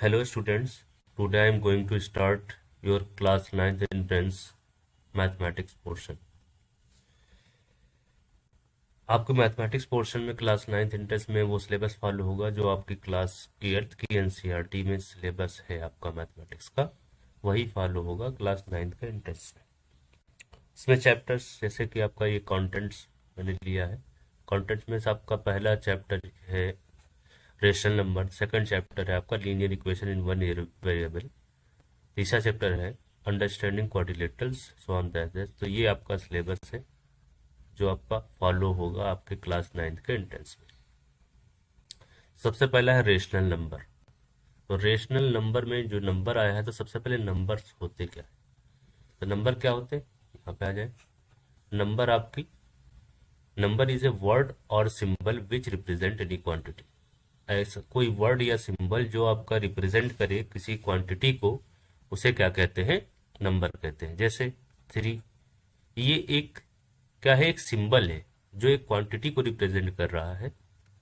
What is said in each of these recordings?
Hello students, today I am going to start your class 9th entrance mathematics portion. आपको mathematics portion में class 9th entrance में वो syllabus follow होगा जो आपकी क्लास 8th की एनसीईआरटी में सिलेबस है आपका मैथमेटिक्स का, वही फॉलो होगा क्लास 9th का एंट्रेंस में। इसमें चैप्टर्स जैसे कि आपका ये कंटेंट्स मैंने लिया है। कंटेंट्स में से आपका पहला चैप्टर है रेशनल नंबर, सेकंड चैप्टर है आपका linear equation in one variable, तीसरा चैप्टर है understanding quadrilaterals so on that. तो ये आपका सिलेबस है जो आपका फॉलो होगा आपके क्लास 9th के एंट्रेंस में। सबसे पहला है रेशनल नंबर। तो रेशनल नंबर में जो नंबर आया है, तो सबसे पहले नंबर्स होते क्या है? तो नंबर क्या होते हैं, यहाँ पे आ जाए। नंबर इज ए वर्ड और symbol which represent any quantity. ऐसा कोई वर्ड या सिंबल जो आपका रिप्रेजेंट करे किसी क्वांटिटी को, उसे क्या कहते हैं? नंबर कहते हैं। जैसे 3, ये एक क्या है? एक सिंबल है जो एक क्वांटिटी को रिप्रेजेंट कर रहा है।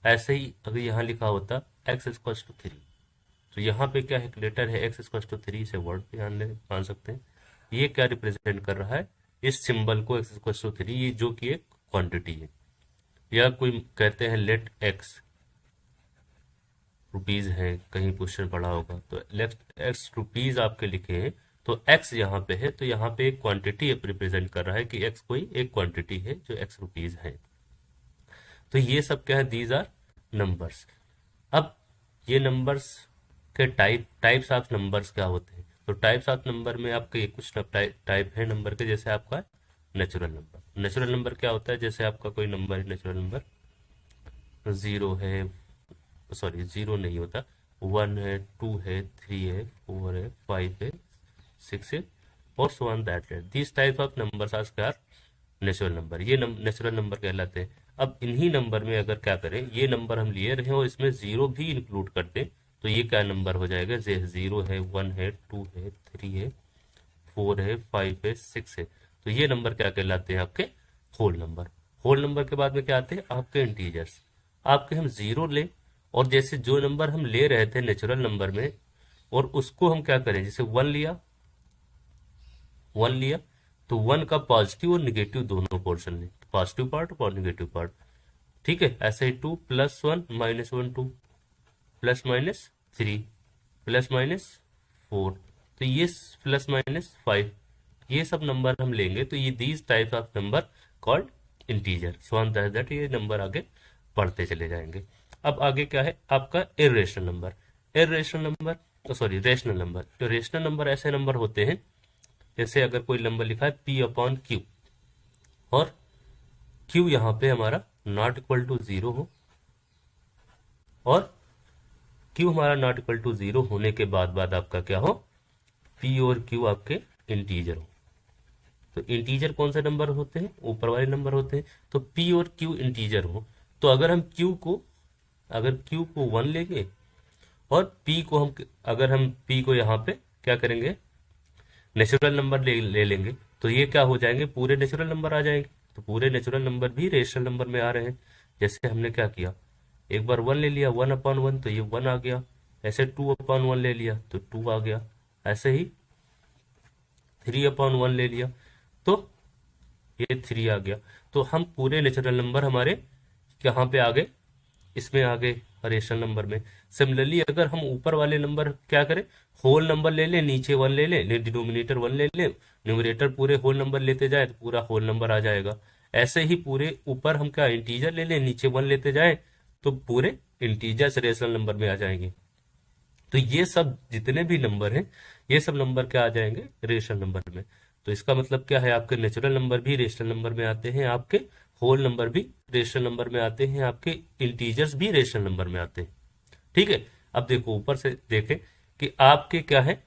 ऐसे ही अगर यहाँ लिखा होता x इक्वल टू 3, तो यहाँ पे क्या है? एक लेटर है x इक्वल टू 3 से वर्ड पे मान सकते हैं। ये क्या रिप्रेजेंट कर रहा है? इस सिंबल को x इक्वल टू 3, ये जो कि एक क्वांटिटी है। या कोई कहते हैं लेट x रुपीज है, कहीं क्वेश्चन पढ़ा होगा, तो लेट एक्स रुपीज आपके लिखे हैं, तो एक्स यहाँ पे है, तो यहाँ पे एक क्वांटिटी रिप्रेजेंट कर रहा है कि एक्स कोई एक क्वांटिटी है जो एक्स रुपीज है। तो ये सब क्या है? These are numbers. अब ये नंबर्स के टाइप्स ऑफ नंबर्स क्या होते हैं? तो टाइप्स ऑफ नंबर में आपके कुछ टाइप है नंबर के। जैसे आपका नेचुरल नंबर। नेचुरल नंबर क्या होता है? जैसे आपका कोई नंबर है, नेचुरल नंबर 0 है, सॉरी 0 नहीं होता, 1 है, 2 है, 3 है, 4 है, 5 है, 6 है, और so on that rate. This type of numbers are natural number. ये नेचुरल नंबर कहलाते हैं। अब इन्हीं नंबर में अगर क्या करें, ये नंबर हम लिए रहे और इसमें 0 भी इंक्लूड कर दें, तो ये क्या नंबर हो जाएगा? 0 है, 1 है, 2 है, 3 है, 4 है, 5 है, 6 है। तो ये नंबर क्या कहलाते हैं? आपके होल नंबर। होल नंबर के बाद में क्या आते हैं? आपके इंटीजर्स। आपके हम 0 ले, और जैसे जो नंबर हम ले रहे थे नेचुरल नंबर में, और उसको हम क्या करें? जैसे 1 लिया, तो 1 का पॉजिटिव और निगेटिव दोनों पोर्शन लें, पॉजिटिव पार्ट और निगेटिव पार्ट। ठीक है। ऐसे ही 2 + 1 - 1 2 +-3 +-4, तो ये +-5, ये सब नंबर हम लेंगे, तो ये these types of number called integer. So on that ये नंबर आगे बढ़ते चले जाएंगे। अब आगे क्या है? आपका irrational number. Irrational number, sorry rational number. तो रेशनल नंबर ऐसे नंबर होते हैं, जैसे अगर कोई नंबर लिखा है P/Q, और Q यहाँ पे हमारा नॉट इक्वल टू 0 हो, और Q हमारा नॉट इक्वल टू 0 होने के बाद आपका क्या हो? P और Q आपके इंटीजर हो। तो इंटीजर कौन से नंबर होते हैं? ऊपर वाले नंबर होते हैं। तो P और Q इंटीजर हो, तो अगर Q को 1 लेंगे, और अगर हम P को यहाँ पे क्या करेंगे? नेचुरल नंबर ले लेंगे, तो ये क्या हो जाएंगे? पूरे नेचुरल नंबर आ जाएंगे। तो पूरे नेचुरल नंबर भी रेशनल नंबर में आ रहे हैं। जैसे हमने क्या किया, एक बार 1 ले लिया, 1/1, तो ये 1 आ गया। ऐसे 2/1 ले लिया, तो 2 आ गया। ऐसे ही 3/1 ले लिया, तो ये 3 आ गया। तो हम पूरे नेचुरल नंबर हमारे कहाँ पे आ गए? इसमें आ गए, रेशनल नंबर में। सिमिलरली अगर हम ऊपर वाले नंबर क्या करें? होल नंबर ले लें, नीचे 1 ले लें, डिनोमिनेटर 1 ले लें, न्यूमरेटर पूरे होल नंबर लेते जाए तो पूरा होल नंबर आ जाएगा। ऐसे ही पूरे ऊपर हम क्या इंटीजर ले लें, नीचे 1 लेते जाए, तो पूरे इंटीजर्स रेशनल नंबर में आ जाएंगे। तो ये सब जितने भी नंबर हैं, ये सब नंबर क्या आ जाएंगे? रेशनल नंबर में। तो इसका मतलब क्या है? आपके नेचुरल नंबर भी रेशनल नंबर में आते हैं, आपके होल नंबर भी रेशनल नंबर में आते हैं, आपके इंटीजर्स भी रेशनल नंबर में आते हैं। ठीक है। अब देखो ऊपर से देखें कि आपके क्या है?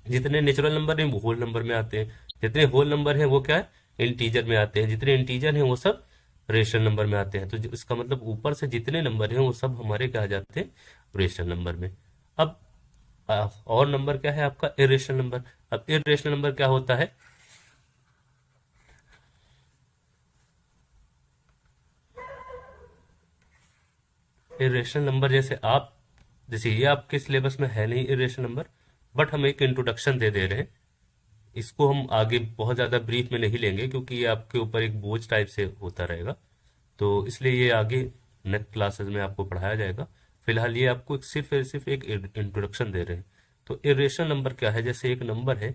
जितने नेचुरल नंबर हैं वो होल नंबर में आते हैं, जितने होल नंबर हैं वो क्या है? इंटीजर में आते हैं, जितने इंटीजर हैं वो सब रेशनल नंबर में आते हैं। तो इसका मतलब ऊपर से जितने नंबर हैं वो सब हमारे क्या आ जाते हैं? रेशनल नंबर में। अब और नंबर क्या है आपका? Irrational number. अब इरेशनल नंबर क्या होता है? इरेशनल नंबर जैसे आप जैसे ये आपके सिलेबस में है नहीं इरेशनल नंबर, बट हम एक इंट्रोडक्शन दे रहे हैं। इसको हम आगे बहुत ज़्यादा ब्रीफ में नहीं लेंगे क्योंकि ये आपके ऊपर एक बोझ टाइप से होता रहेगा, तो इसलिए ये आगे नेक्स्ट क्लासेस में आपको पढ़ाया जाएगा। फिलहाल ये आपको सिर्फ एक इंट्रोडक्शन दे रहे हैं। तो इरेशनल नंबर क्या है, जैसे एक नंबर है,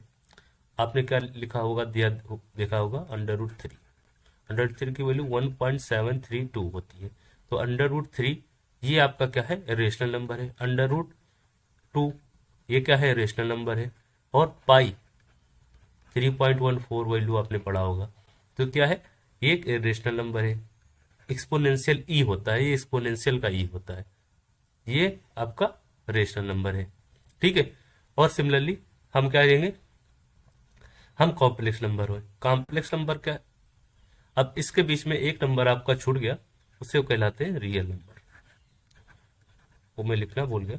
आपने क्या लिखा होगा, दिया देखा होगा √3। √3 की वैल्यू 1.732 होती है। तो √3 ये आपका क्या है, रेशनल नंबर है। √2 ये क्या है, रेशनल नंबर है। और पाई 3.14 वैल्यू आपने पढ़ा होगा, तो क्या है, ये एक रेशनल नंबर है। एक्सपोनेंशियल ई होता है, ये एक्सपोनेंशियल का ई होता है, ये आपका रेशनल नंबर है। ठीक है। और सिमिलरली हम क्या करेंगे, हम कॉम्प्लेक्स नंबर हो। कॉम्प्लेक्स नंबर क्या है, अब इसके बीच में एक नंबर आपका छूट गया, उसे वो कहलाते हैं रियल नंबर। वो मैं लिखना भूल गया।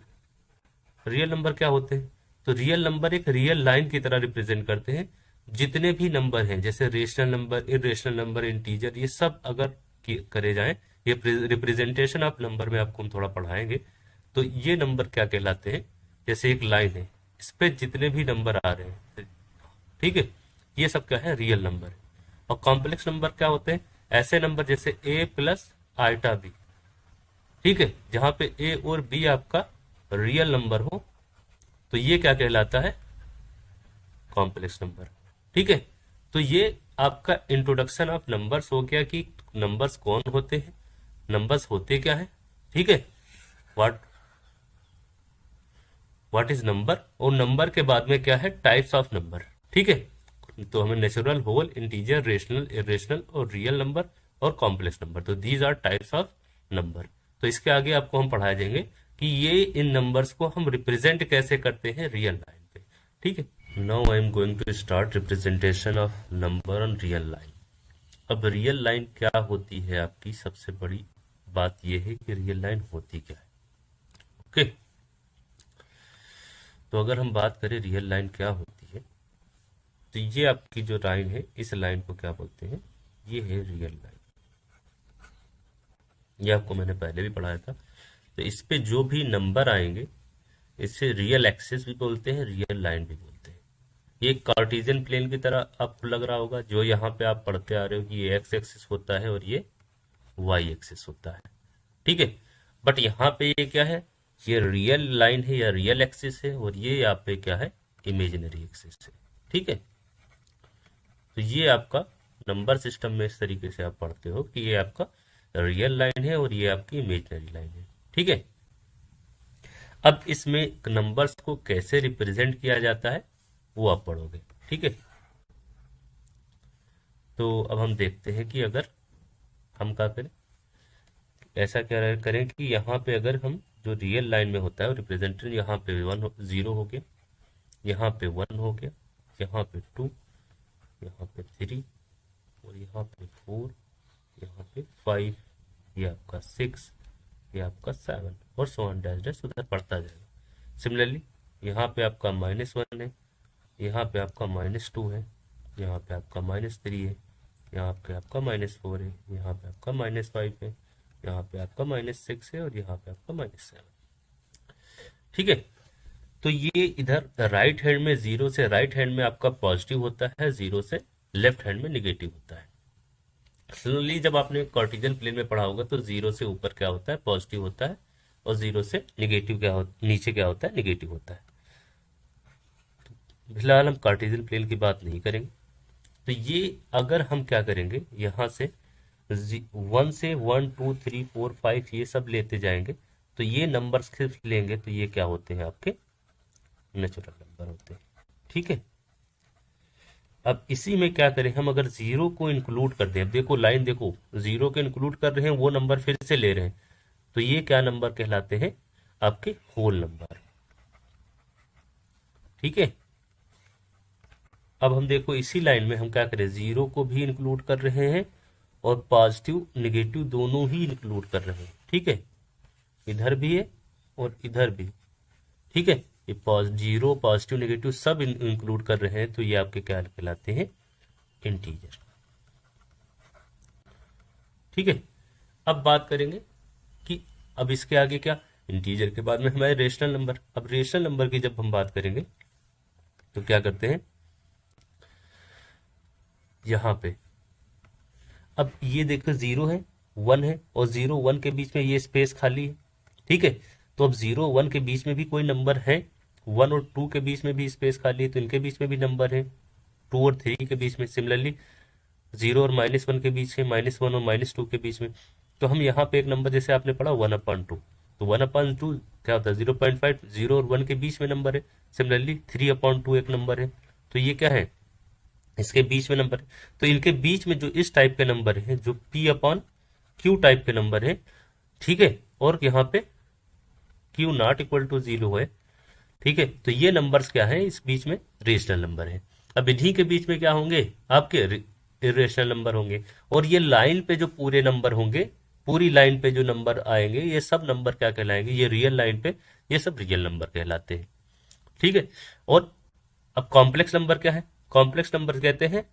रियल नंबर क्या होते हैं, तो रियल नंबर एक रियल लाइन की तरह रिप्रेजेंट करते हैं। जितने भी नंबर हैं, जैसे rational number, irrational number, integer, ये सब अगर करे जाएं, ये रिप्रेजेंटेशन ऑफ नंबर में आपको हम थोड़ा पढ़ाएंगे। तो ये नंबर क्या कहलाते हैं, जैसे एक लाइन है, इस पे जितने भी नंबर आ रहे हैं, ठीक है, ये सब क्या है, रियल नंबर है। और कॉम्प्लेक्स नंबर क्या होते हैं, ऐसे नंबर जैसे a प्लस आइटा b, ठीक है, जहां पे a और b आपका रियल नंबर हो, तो ये क्या कहलाता है, कॉम्प्लेक्स नंबर। ठीक है। तो ये आपका इंट्रोडक्शन ऑफ नंबर्स हो गया कि नंबर्स कौन होते हैं, नंबर्स होते क्या है। ठीक है, व्हाट व्हाट इज नंबर, और नंबर के बाद में क्या है, टाइप्स ऑफ नंबर। ठीक है। तो हमें natural, whole, integer, rational, irrational और रियल नंबर और कॉम्प्लेक्स नंबर, तो these are types of number. तो इसके आगे आपको हम पढ़ा देंगे कि ये इन नंबर्स को हम रिप्रेजेंट कैसे करते हैं रियल लाइन पे। ठीक है। Now I am going to start representation of number on real line. अब रियल लाइन क्या होती है आपकी, सबसे बड़ी बात यह है कि रियल लाइन होती क्या है। ओके। तो अगर हम बात करें रियल लाइन क्या होती है, तो ये आपकी जो लाइन है, इस लाइन को क्या बोलते हैं, ये है रियल लाइन। ये आपको मैंने पहले भी पढ़ाया था। तो इस पे जो भी नंबर आएंगे, इसे रियल एक्सिस भी बोलते हैं, रियल लाइन भी बोलते हैं। ये कार्टेशियन प्लेन की तरह आपको लग रहा होगा, जो यहाँ पे आप पढ़ते आ रहे हो कि ये एक्स एक्सिस होता है और ये वाई एक्सिस होता है। ठीक है। बट यहाँ पे ये क्या है, ये रियल लाइन है या रियल एक्सिस है, और ये यहाँ पे क्या है, इमेजिनरी एक्सिस है। ठीक है। तो ये आपका नंबर सिस्टम में इस तरीके से आप पढ़ते हो कि ये आपका रियल लाइन है और ये आपकी इमेजिनरी लाइन है। ठीक है। अब इसमें नंबर्स को कैसे रिप्रेजेंट किया जाता है वो आप पढ़ोगे। ठीक है। तो अब हम देखते हैं कि अगर हम क्या करें, ऐसा क्या करें कि यहाँ पे अगर हम जो रियल लाइन में होता है रिप्रेजेंटेशन, यहाँ पे 0 हो गया, यहाँ पे 1 हो गया, यहाँ पे 2, यहाँ पे 3, और यहाँ पे 4, यहाँ पे 5, ये आपका 6, ये आपका 7, और सो ऑन डैश डैश उधर बढ़ता जाएगा। सिमिलरली यहाँ पे आपका -1 है, यहाँ पे आपका -2 है, यहाँ पे आपका -3 है, यहाँ पे आपका -4 है, यहाँ पे आपका -5 है, यहाँ पे आपका -6 है, और यहाँ पे आपका -7। ठीक है। तो ये इधर राइट हैंड में 0 से राइट हैंड में आपका पॉजिटिव होता है, 0 से लेफ्ट हैंड में निगेटिव होता है। सिमिलरली जब आपने कार्टेशियन प्लेन में पढ़ा होगा तो 0 से ऊपर क्या होता है, पॉजिटिव होता है, और 0 से निगेटिव नीचे क्या होता है, निगेटिव होता है। फिलहाल हम कार्टेशियन प्लेन की बात नहीं करेंगे। तो ये अगर हम क्या करेंगे, यहाँ से 1 से 1 2 3 4 5 ये सब लेते जाएंगे, तो ये नंबर्स सिर्फ लेंगे, तो ये क्या होते हैं, आपके नेचुरल नंबर होते हैं। ठीक है। अब इसी में क्या करें हम, अगर 0 को इंक्लूड कर दें, अब देखो लाइन देखो, 0 को इंक्लूड कर रहे हैं, वो नंबर फिर से ले रहे हैं, तो ये क्या नंबर कहलाते हैं, आपके होल नंबर। ठीक है। अब हम देखो इसी लाइन में हम क्या करें, 0 को भी इंक्लूड कर रहे हैं और पॉजिटिव निगेटिव दोनों ही इंक्लूड कर रहे हैं। ठीक है। इधर भी है और इधर भी। ठीक है। ये 0 पॉजिटिव निगेटिव सब इंक्लूड कर रहे हैं, तो ये आपके क्या कहलाते हैं, इंटीजर। ठीक है। अब बात करेंगे कि अब इसके आगे क्या, इंटीजर के बाद में हमारे रेशनल नंबर। अब रेशनल नंबर की जब हम बात करेंगे तो क्या करते हैं, यहाँ पे अब ये देखो 0 है 1 है और 0 1 के बीच में ये स्पेस खाली है, ठीक है। तो अब 0 1 के बीच में भी कोई नंबर है, 1 और 2 के बीच में भी स्पेस खाली है, तो इनके बीच में भी नंबर है, 2 और 3 के बीच में। सिमिलरली 0 और -1 के बीच में, -1 और -2 के बीच में। तो हम यहाँ पे एक नंबर जैसे आपने पढ़ा 1/2, तो 1/2 क्या होता है 0.5, 0 और 1 के बीच में नंबर है। सिमिलरली 3/2 एक नंबर है, तो ये क्या है, इसके बीच में नंबर है। तो इनके बीच में जो इस टाइप के नंबर है, जो P/Q टाइप के नंबर है, ठीक है, और यहाँ पे Q नॉट इक्वल टू 0 है, ठीक है, तो ये नंबर्स क्या है, इस बीच में रेशनल नंबर है। अब इन्हीं के बीच में क्या होंगे, आपके इरेशनल नंबर होंगे। और ये लाइन पे जो पूरे नंबर होंगे, पूरी लाइन पे जो नंबर आएंगे, ये सब नंबर क्या कहलाएंगे, ये रियल लाइन पे ये सब रियल नंबर कहलाते हैं, ठीक है। और अब कॉम्प्लेक्स नंबर क्या है, कॉम्प्लेक्स नंबर कहते हैं,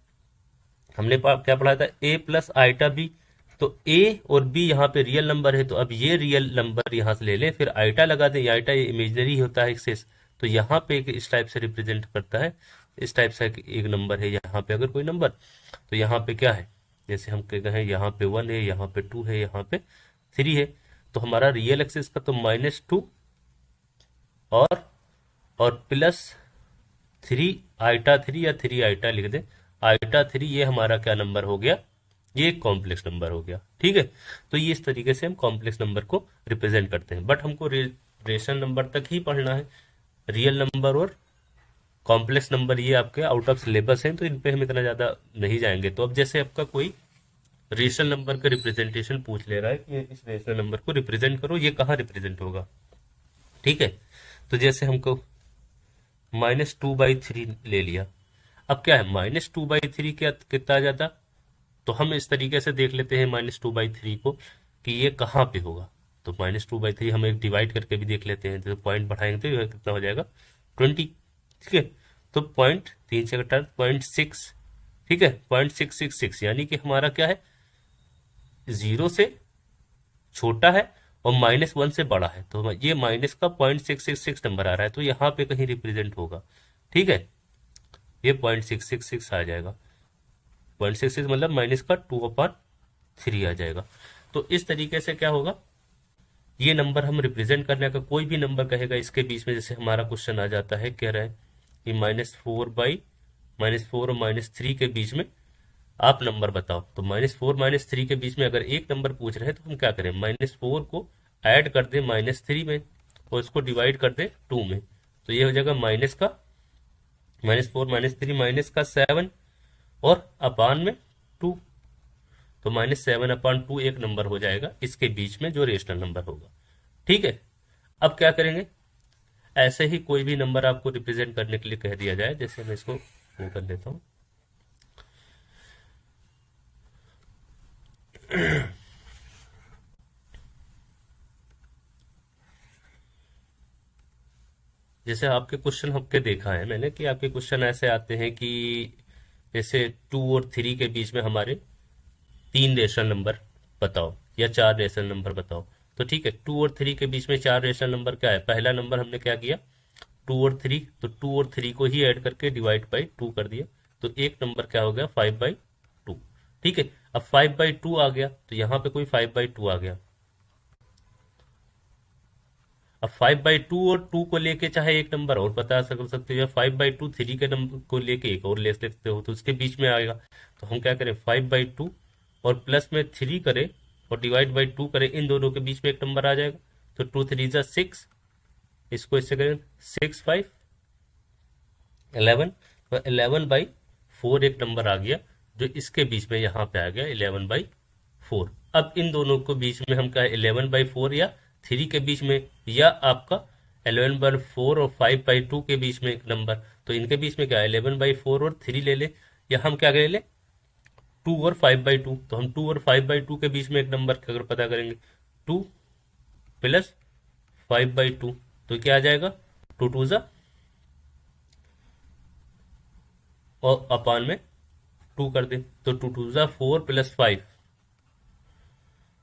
हमने क्या पढ़ा था, a प्लस आइटा बी। तो a और b यहाँ पे रियल नंबर है, तो अब ये रियल नंबर यहाँ से ले लें, फिर आइटा लगा दें, आइटा ये इमेजनरी होता है एक्सेस, तो यहाँ पे इस टाइप से रिप्रेजेंट करता है, इस टाइप से एक नंबर है यहाँ पे, अगर कोई नंबर, तो यहाँ पे क्या है, जैसे हम कहें यहाँ पे 1 है, यहाँ पे 2 है, यहाँ पे 3 है, तो हमारा रियल एक्सेस का तो -2 और प्लस 3 आइटा 3 या 3 आइटा लिख दें, आइटा 3, ये हमारा क्या नंबर हो गया, ये एक कॉम्प्लेक्स नंबर हो गया, ठीक है। तो ये इस तरीके से हम कॉम्प्लेक्स नंबर को रिप्रेजेंट करते हैं। बट हमको रेशनल नंबर तक ही पढ़ना है, रियल नंबर और कॉम्प्लेक्स नंबर ये आपके आउट ऑफ सिलेबस हैं, तो इन पे हम इतना ज्यादा नहीं जाएंगे। तो अब जैसे आपका कोई रेशनल नंबर का रिप्रेजेंटेशन पूछ ले रहा है कि इस रेशनल नंबर को रिप्रेजेंट करो, ये कहाँ रिप्रेजेंट होगा, ठीक है। तो जैसे हमको -2/3 ले लिया, अब क्या है -2/3 क्या कितना आ जाता, तो हम इस तरीके से देख लेते हैं -2/3 को कि ये कहाँ पे होगा। तो -2/3 हम एक डिवाइड करके भी देख लेते हैं, तो पॉइंट बढ़ाएंगे तो कितना हो जाएगा 20, ठीक है। तो 3 से घटा 0.6, ठीक है, 0.666, यानी कि हमारा क्या है, 0 से छोटा है और -1 से बड़ा है, तो ये माइनस का 0.666 नंबर आ रहा है, तो यहाँ पे कहीं रिप्रेजेंट होगा, ठीक है, ये 0.666 आ जाएगा, 0.66 मतलब माइनस का 2/3 आ जाएगा। तो इस तरीके से क्या होगा, ये नंबर हम रिप्रेजेंट करने का, कोई भी नंबर कहेगा इसके बीच में, जैसे हमारा क्वेश्चन आ जाता है, कह रहा है कि -4 और -3 के बीच में आप नंबर बताओ। तो -4 -3 के बीच में अगर एक नंबर पूछ रहे हैं, तो हम क्या करें, -4 को ऐड कर दें -3 में और इसको डिवाइड कर दें 2 में, तो ये हो जाएगा -4 -3 -7 और अपान में 2, तो -7/2 एक नंबर हो जाएगा इसके बीच में जो रेशनल नंबर होगा, ठीक है। अब क्या करेंगे, ऐसे ही कोई भी नंबर आपको रिप्रेजेंट करने के लिए कह दिया जाए, जैसे मैं इसको वो कर लेता हूं, जैसे आपके क्वेश्चन हमके देखा है मैंने कि आपके क्वेश्चन ऐसे आते हैं कि जैसे 2 और 3 के बीच में हमारे 3 रेशनल नंबर बताओ या 4 रेशनल नंबर बताओ। तो ठीक है, 2 और 3 के बीच में 4 रेशनल नंबर क्या है, पहला नंबर हमने क्या किया 2 और 3, तो 2 और 3 को ही ऐड करके डिवाइड बाई 2 कर दिया, तो एक नंबर क्या हो गया 5/2, ठीक है। अब 5/2 आ गया, तो यहाँ पे कोई 5/2 आ गया। अब 5/2 और 2 को लेके चाहे एक नंबर और बता सकते हो, 5/2 3 के नंबर को लेके एक और ले सकते हो, तो उसके बीच में आएगा। तो हम क्या करें 5/2 और प्लस में 3 करें और डिवाइड बाई 2 करें, इन दोनों के बीच में एक नंबर आ जाएगा, तो 2 3 जा 6, इसको इससे करें 6 5 11, तो 11/4 एक नंबर आ गया, जो इसके बीच में यहाँ पे आ गया 11/4। अब इन दोनों को बीच में हम क्या 11/4 या 3 के बीच में, या आपका 11/4 और 5/2 के बीच में एक नंबर, तो इनके बीच में क्या 11/4 और 3 ले ले, या हम क्या ले ले 2 और 5/2, तो हम 2 और 5/2 के बीच में एक नंबर अगर पता करेंगे 2 प्लस 5/2, तो क्या आ जाएगा 2 2 जा और अपान में 2 कर दे, तो 2 2 जा 4 प्लस 5,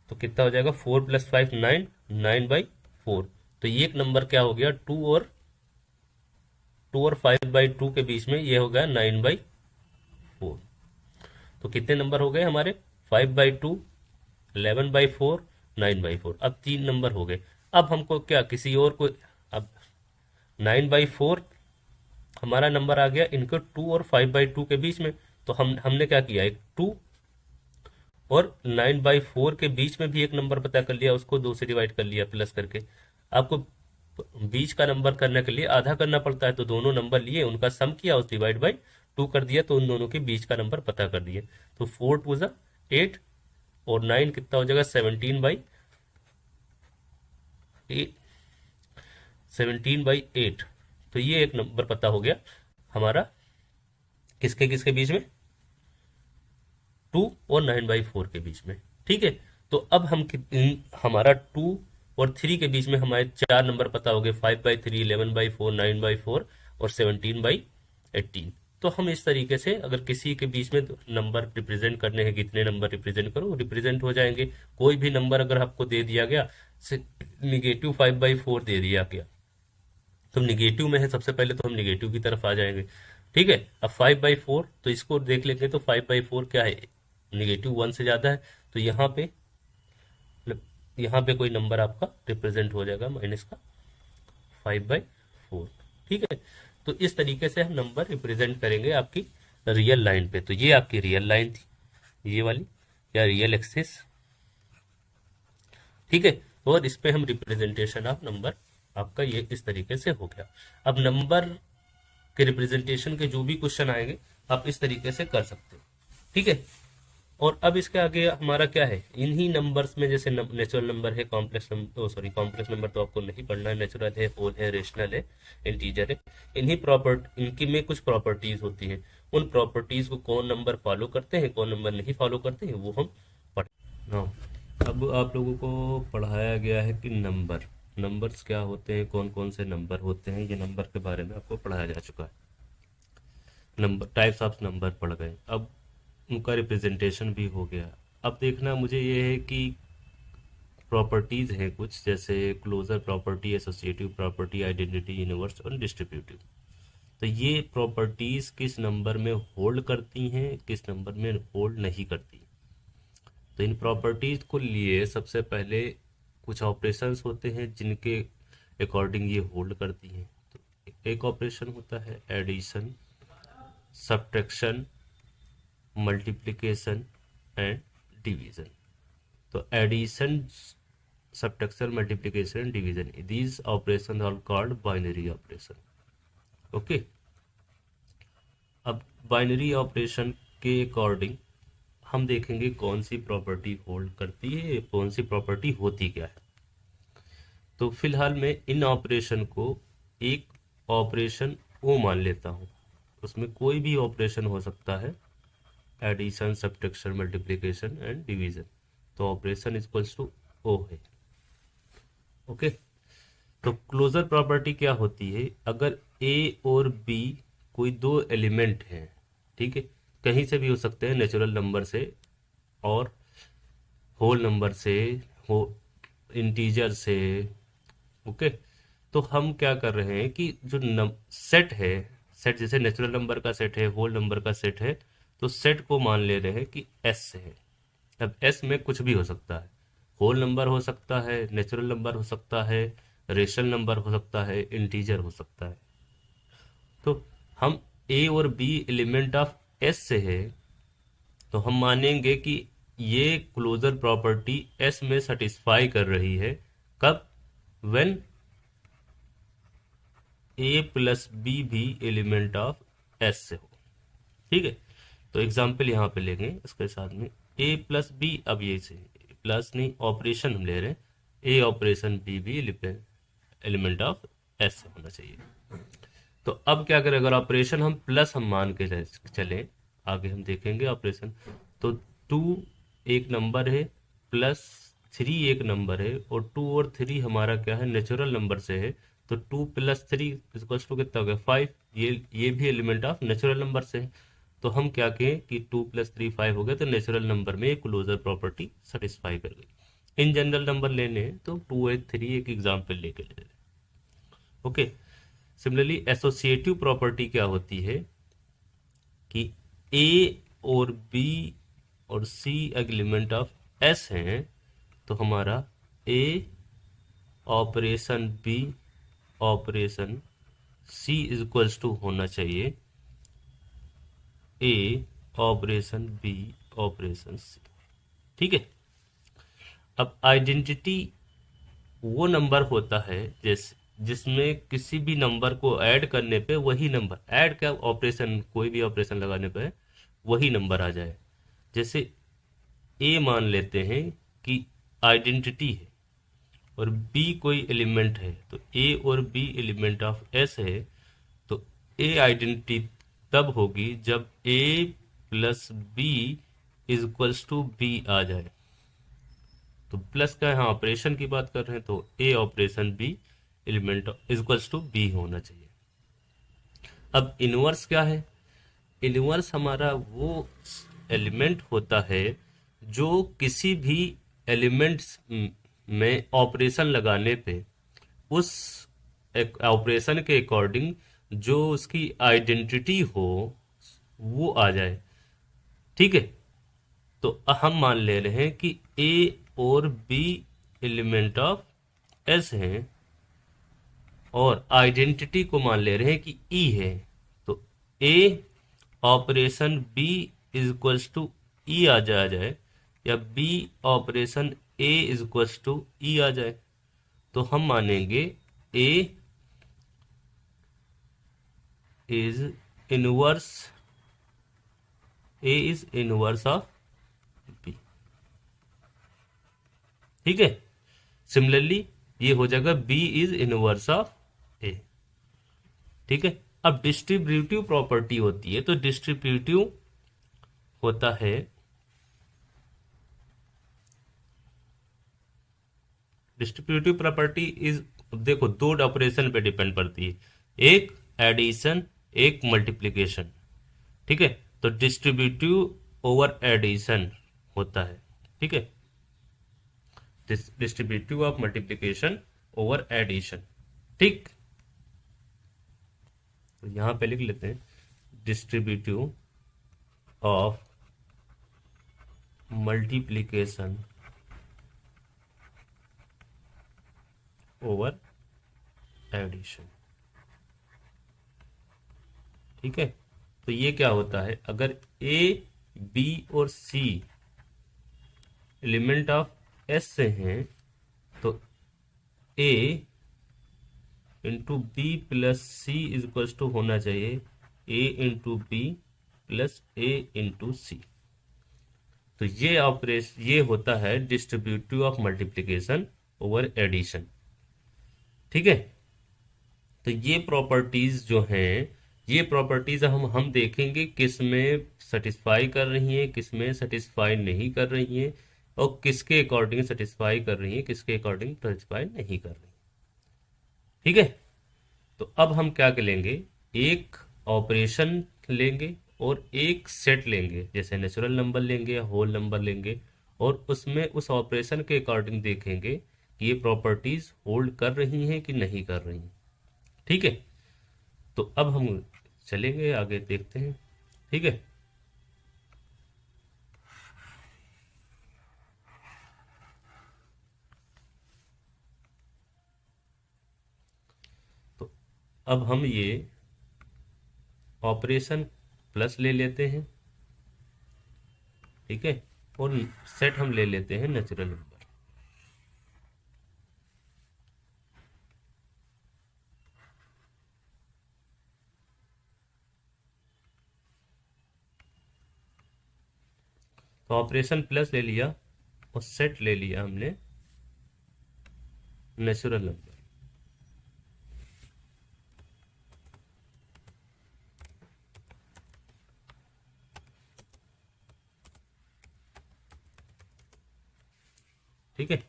तो कितना हो जाएगा 4 प्लस 5 9, 9/4, तो ये एक नंबर क्या हो गया, 2 और 5/2 के बीच में, ये हो गया 9/4। तो कितने नंबर हो गए हमारे, 5/2, 11/4, 9/4। अब 3 नंबर हो गए। अब हमको क्या किसी और को, अब 9/4 हमारा नंबर आ गया इनके 2 और 5/2 के बीच में। तो हमने क्या किया, एक 2 और 9/4 के बीच में भी एक नंबर पता कर लिया, उसको 2 से डिवाइड कर लिया प्लस करके। आपको बीच का नंबर करने के लिए आधा करना पड़ता है, तो दोनों नंबर लिए, उनका सम किया, उस डिवाइड बाई 2 कर दिया, तो उन दोनों के बीच का नंबर पता कर दिए। तो 4 2 ज़ा 8 और 9 कितना हो जाएगा, 17/8। तो ये एक नंबर पता हो गया हमारा, किसके किसके बीच में, 2 और 9/4 के बीच में। ठीक है, तो अब हमारा 2 और 3 के बीच में हमारे 4 नंबर पता हो गए, 5/3, 11/4, 9/4 और 17/18। तो हम इस तरीके से अगर किसी के बीच में नंबर रिप्रेजेंट करने हैं, कितने नंबर रिप्रेजेंट करो, रिप्रेजेंट हो जाएंगे। कोई भी नंबर अगर आपको दे दिया गया, -5/4 दे दिया गया, तो निगेटिव में है, सबसे पहले तो हम निगेटिव की तरफ आ जाएंगे। ठीक है, अब 5/4, तो इसको देख लेंगे, तो 5/4 क्या है, -1 से ज्यादा है, तो यहाँ पे कोई नंबर आपका रिप्रेजेंट हो जाएगा माइनस का 5/4। ठीक है, तो इस तरीके से हम नंबर रिप्रेजेंट करेंगे आपकी रियल लाइन पे। तो ये आपकी रियल लाइन थी, ये वाली, या रियल एक्सिस। ठीक है, और इस पे हम रिप्रेजेंटेशन ऑफ नंबर आपका ये इस तरीके से हो गया। अब नंबर के रिप्रेजेंटेशन के जो भी क्वेश्चन आएंगे आप इस तरीके से कर सकते हो। ठीक है, और अब इसके आगे हमारा क्या है, इन्हीं नंबर्स में जैसे नेचुरल नंबर है, complex number, sorry complex number तो आपको नहीं पढ़ना है, नेचुरल है, होल है, रेशनल है, इंटीजर है, इनकी में कुछ प्रॉपर्टीज होती हैं। उन प्रॉपर्टीज को कौन नंबर फॉलो करते हैं, कौन नंबर नहीं फॉलो करते हैं, वो हम पढ़। हाँ, अब आप लोगों को पढ़ाया गया है कि नंबर्स क्या होते हैं, कौन कौन से नंबर होते हैं, ये नंबर के बारे में आपको पढ़ाया जा चुका है। नंबर, टाइप्स ऑफ नंबर पढ़ गए, अब उनका रिप्रेजेंटेशन भी हो गया। अब देखना मुझे ये है कि प्रॉपर्टीज हैं कुछ, जैसे closure property, associative property, identity, universe और डिस्ट्रीब्यूटिव। तो ये प्रॉपर्टीज किस नंबर में होल्ड करती हैं, किस नंबर में होल्ड नहीं करती। तो इन प्रॉपर्टीज को लिए सबसे पहले कुछ ऑपरेशंस होते हैं जिनके अकॉर्डिंग ये होल्ड करती हैं। तो एक ऑपरेशन होता है addition, subtraction, multiplication and division. तो addition, subtraction, multiplication, division, these operation are called binary operation. Okay, अब बाइनरी ऑपरेशन के अकॉर्डिंग हम देखेंगे कौन सी प्रॉपर्टी होल्ड करती है, कौन सी प्रॉपर्टी होती क्या है। तो फिलहाल मैं इन ऑपरेशन को एक ऑपरेशन ओ मान लेता हूँ, उसमें कोई भी ऑपरेशन हो सकता है, addition, subtraction, multiplication and division. तो ऑपरेशन इक्वल्स टू ओ है। ओके, तो क्लोजर प्रॉपर्टी क्या होती है, अगर ए और बी कोई दो एलिमेंट हैं, ठीक है, कहीं से भी हो सकते हैं, नेचुरल नंबर से और होल नंबर से, हो इंटीजर से। ओके, तो हम क्या कर रहे हैं कि जो सेट है, सेट जैसे नेचुरल नंबर का सेट है, होल नंबर का सेट है, तो सेट को मान ले रहे हैं कि एस से है। अब एस में कुछ भी हो सकता है, होल नंबर हो सकता है, नेचुरल नंबर हो सकता है, रेशनल नंबर हो सकता है, इंटीजर हो सकता है। तो हम ए और बी एलिमेंट ऑफ एस से है, तो हम मानेंगे कि ये क्लोजर प्रॉपर्टी एस में सेटिस्फाई कर रही है। कब, व्हेन ए प्लस बी भी एलिमेंट ऑफ एस से हो। ठीक है, तो एग्जाम्पल यहाँ पे लेंगे इसके साथ में, ए प्लस बी, अब ये से प्लस नहीं, ऑपरेशन हम ले रहे हैं, ए ऑपरेशन बी भी एलिमेंट ऑफ एस से होना चाहिए। तो अब क्या करें, अगर ऑपरेशन हम प्लस हम मान के चले, आगे हम देखेंगे ऑपरेशन। तो 2 एक नंबर है, प्लस 3 एक नंबर है, और 2 और 3 हमारा क्या है, नेचुरल नंबर से है। तो 2 + 3 इक्वल्स टू कितना हो गया, 5। ये भी एलिमेंट ऑफ नेचुरल नंबर से है। तो हम क्या कहें कि 2 + 3 5 हो गया, तो नेचुरल नंबर में एक क्लोजर प्रॉपर्टी सेटिस्फाई कर गई। इन जनरल नंबर लेने हैं तो 2 और 3 एक एग्जाम्पल लेके ले रहे हैं। ओके। सिमिलरली एसोसिएटिव प्रॉपर्टी क्या होती है कि ए और बी और सी एलिमेंट ऑफ एस हैं, तो हमारा A operation B operation C is equals to होना चाहिए A operation B operation C. ठीक है। अब आइडेंटिटी वो नंबर होता है जिसमें किसी भी नंबर को ऐड करने पे वही नंबर, ऐड क्या, ऑपरेशन, कोई भी ऑपरेशन लगाने पे वही नंबर आ जाए। जैसे ए मान लेते हैं कि आइडेंटिटी है और बी कोई एलिमेंट है, तो ए और बी एलिमेंट ऑफ एस है, तो ए आइडेंटिटी तब होगी जब A plus B is equals to B आ जाए। तो प्लस का यहाँ ऑपरेशन की बात कर रहे हैं, तो A operation B element is equals to B होना चाहिए। अब इनवर्स क्या है? इनवर्स हमारा वो एलिमेंट होता है जो किसी भी एलिमेंट्स में ऑपरेशन लगाने पे उस ऑपरेशन के अकॉर्डिंग जो उसकी आइडेंटिटी हो वो आ जाए। ठीक है। तो हम मान ले रहे हैं कि ए और बी एलिमेंट ऑफ एस हैं और आइडेंटिटी को मान ले रहे हैं कि ई है, तो A operation B is equals to E आ जाए या B operation A is equals to E आ जाए, तो हम मानेंगे A is inverse, A is inverse of B. ठीक है। सिमिलरली ये हो जाएगा B is inverse of A. ठीक है। अब डिस्ट्रीब्यूटिव प्रॉपर्टी होती है, तो डिस्ट्रीब्यूटिव होता है, डिस्ट्रीब्यूटिव प्रॉपर्टी इज, देखो दो ऑपरेशन पे डिपेंड करती है, एक एडिशन एक मल्टीप्लिकेशन। ठीक है। तो डिस्ट्रीब्यूटिव ओवर एडिशन होता है। ठीक है। Distributive of multiplication over addition. ठीक। तो यहां पे लिख लेते हैं distributive of multiplication over addition. ठीक है। तो ये क्या होता है, अगर ए बी और सी एलिमेंट ऑफ एस से हैं, तो A into B plus C is equal to होना चाहिए A into B plus A into C. तो ये ऑपरेशन, ये होता है distributive of multiplication over addition. ठीक है। तो ये प्रॉपर्टीज जो हैं, ये प्रॉपर्टीज हम देखेंगे किस में सेटिस्फाई कर रही हैं, किस में सेटिस्फाई नहीं कर रही हैं, और किसके अकॉर्डिंग सेटिस्फाई कर रही हैं, किसके अकॉर्डिंग सेटिस्फाई नहीं कर रही। ठीक है। तो अब हम क्या करेंगे, एक ऑपरेशन लेंगे और एक सेट लेंगे, जैसे नेचुरल नंबर लेंगे या होल नंबर लेंगे, और उसमें उस ऑपरेशन के अकॉर्डिंग देखेंगे कि ये प्रॉपर्टीज होल्ड कर रही हैं कि नहीं कर रही हैं। ठीक है। तो अब हम चलेंगे आगे, देखते हैं। ठीक है। तो अब हम ये ऑपरेशन प्लस ले लेते हैं। ठीक है। और सेट हम ले लेते हैं नेचुरल नंबर। तो ऑपरेशन प्लस ले लिया और सेट ले लिया हमने नेचुरल नंबर। ठीक है।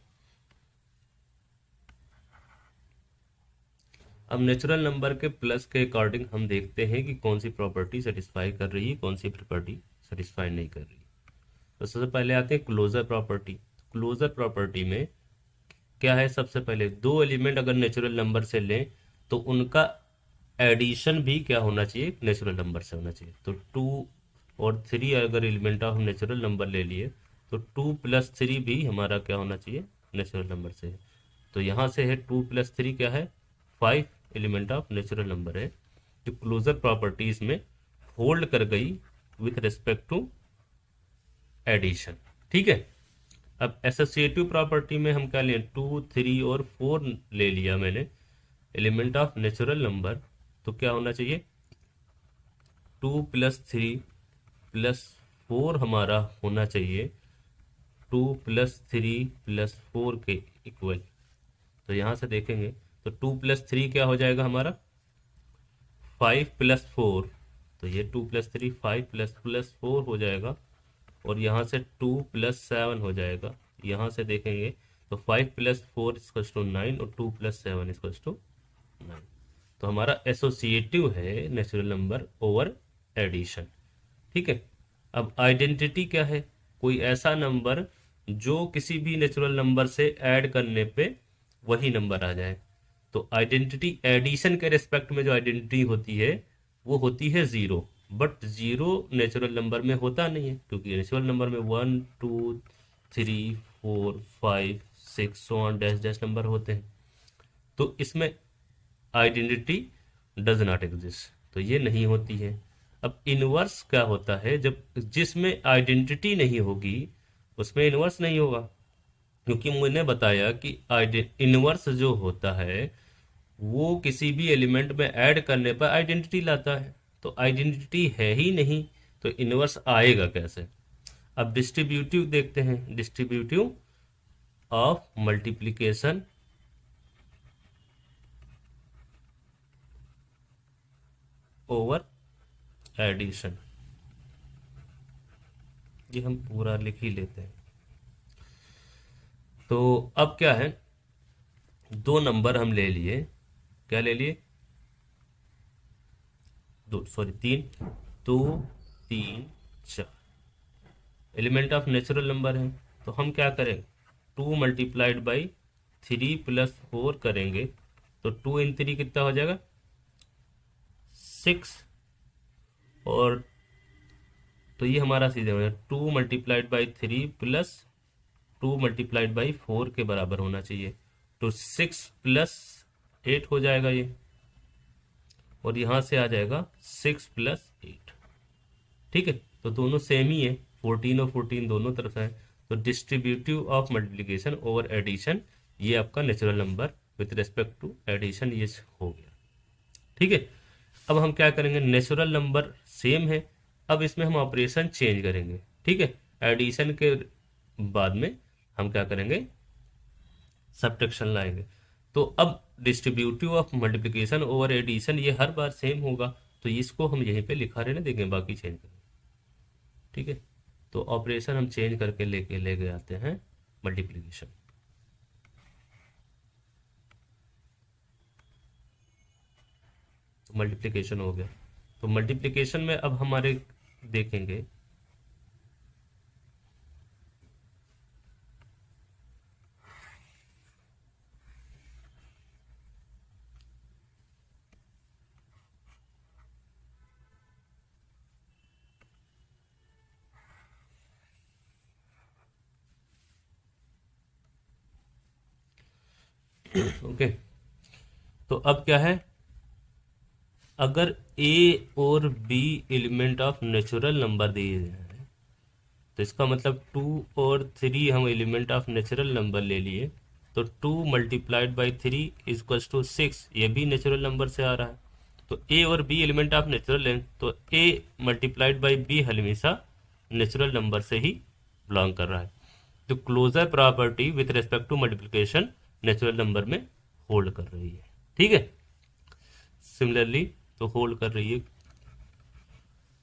अब नेचुरल नंबर के प्लस के अकॉर्डिंग हम देखते हैं कि कौन सी प्रॉपर्टी सेटिस्फाई कर रही है, कौन सी प्रॉपर्टी सेटिस्फाई नहीं कर रही। तो सबसे पहले आते हैं क्लोजर प्रॉपर्टी। क्लोजर प्रॉपर्टी में क्या है, सबसे पहले दो एलिमेंट अगर नेचुरल नंबर से लें तो उनका एडिशन भी क्या होना चाहिए, नेचुरल नंबर से होना चाहिए। तो 2 और 3 अगर एलिमेंट ऑफ नेचुरल नंबर ले लिए तो 2 + 3 भी हमारा क्या होना चाहिए, नेचुरल नंबर से है। तो यहाँ से है 2 + 3 क्या है, 5 एलिमेंट ऑफ नेचुरल नंबर है। जो क्लोजर प्रॉपर्टीज में होल्ड कर गई विथ रिस्पेक्ट टू एडिशन। ठीक है। अब एसोसिएटिव प्रॉपर्टी में हम क्या लें, 2, 3 और 4 ले लिया मैंने एलिमेंट ऑफ नेचुरल नंबर। तो क्या होना चाहिए, 2 + 3 + 4 हमारा होना चाहिए 2 + 3 + 4 के इक्वल। तो यहाँ से देखेंगे तो 2 + 3 क्या हो जाएगा हमारा, 5 + 4। तो ये 2 + 3 5 + 4 हो जाएगा। और यहाँ से 2 + 7 हो जाएगा। यहाँ से देखेंगे तो 5 + 4 = 9 और 2 + 7 = 9। तो हमारा एसोसिएटिव है नेचुरल नंबर ओवर एडिशन। ठीक है। अब आइडेंटिटी क्या है, कोई ऐसा नंबर जो किसी भी नेचुरल नंबर से ऐड करने पे वही नंबर आ जाए। तो आइडेंटिटी एडिशन के रिस्पेक्ट में जो आइडेंटिटी होती है वो होती है zero. But zero natural number में होता नहीं है, क्योंकि नेचुरल नंबर में 1 2 3 4 5 6 so on dash dash number होते हैं। तो इसमें आइडेंटिटी डज नॉट एग्जिस्ट, तो ये नहीं होती है। अब इनवर्स क्या होता है, जब जिसमें आइडेंटिटी नहीं होगी उसमें इनवर्स नहीं होगा। क्योंकि मैंने बताया कि इनवर्स जो होता है वो किसी भी एलिमेंट में ऐड करने पर आइडेंटिटी लाता है। तो आइडेंटिटी है ही नहीं तो इनवर्स आएगा कैसे। अब डिस्ट्रीब्यूटिव देखते हैं, distributive of multiplication over addition, ये हम पूरा लिख ही लेते हैं। तो अब क्या है, दो नंबर हम ले लिए, क्या ले लिए, दो sorry 3, 2 3 4 element of natural number है। तो हम क्या करें, 2 × 3 + 4 करेंगे। तो 2 × 3 कितना हो जाएगा, 6। और तो ये हमारा सीधे हो जाएगा 2 × 3 + 2 × 4 के बराबर होना चाहिए। तो 6 + 8 हो जाएगा ये। और यहाँ से आ जाएगा 6 + 8। ठीक है। तो दोनों सेम ही है, 14 और 14 दोनों तरफ है। तो distributive of multiplication over addition, ये आपका natural number with respect to addition ये हो गया। ठीक है। अब हम क्या करेंगे, नेचुरल नंबर सेम है, अब इसमें हम ऑपरेशन चेंज करेंगे। ठीक है। एडिशन के बाद में हम क्या करेंगे, सब्ट्रैक्शन लाएंगे। तो अब distributive of multiplication over addition ये हर बार सेम होगा, तो इसको हम यहीं पे लिखा रहने देंगे, बाकी चेंज करेंगे। ठीक है। तो ऑपरेशन हम चेंज करके ले गए आते हैं मल्टीप्लिकेशन। तो मल्टीप्लिकेशन हो गया। तो मल्टीप्लिकेशन में अब हमारे देखेंगे ओके। तो अब क्या है, अगर ए और B element of natural number दिए जाए तो इसका मतलब 2 और 3 हम एलिमेंट ऑफ नेचुरल नंबर ले लिए। तो 2 × 3 = 6, ये भी नेचुरल नंबर से आ रहा है। तो ए और बी एलिमेंट ऑफ नेचुरल है, तो ए × बी हमेशा नेचुरल नंबर से ही बिलोंग कर रहा है। तो closure property with respect to multiplication natural number में होल्ड कर रही है। ठीक है। सिमिलरली तो होल्ड कर रही है।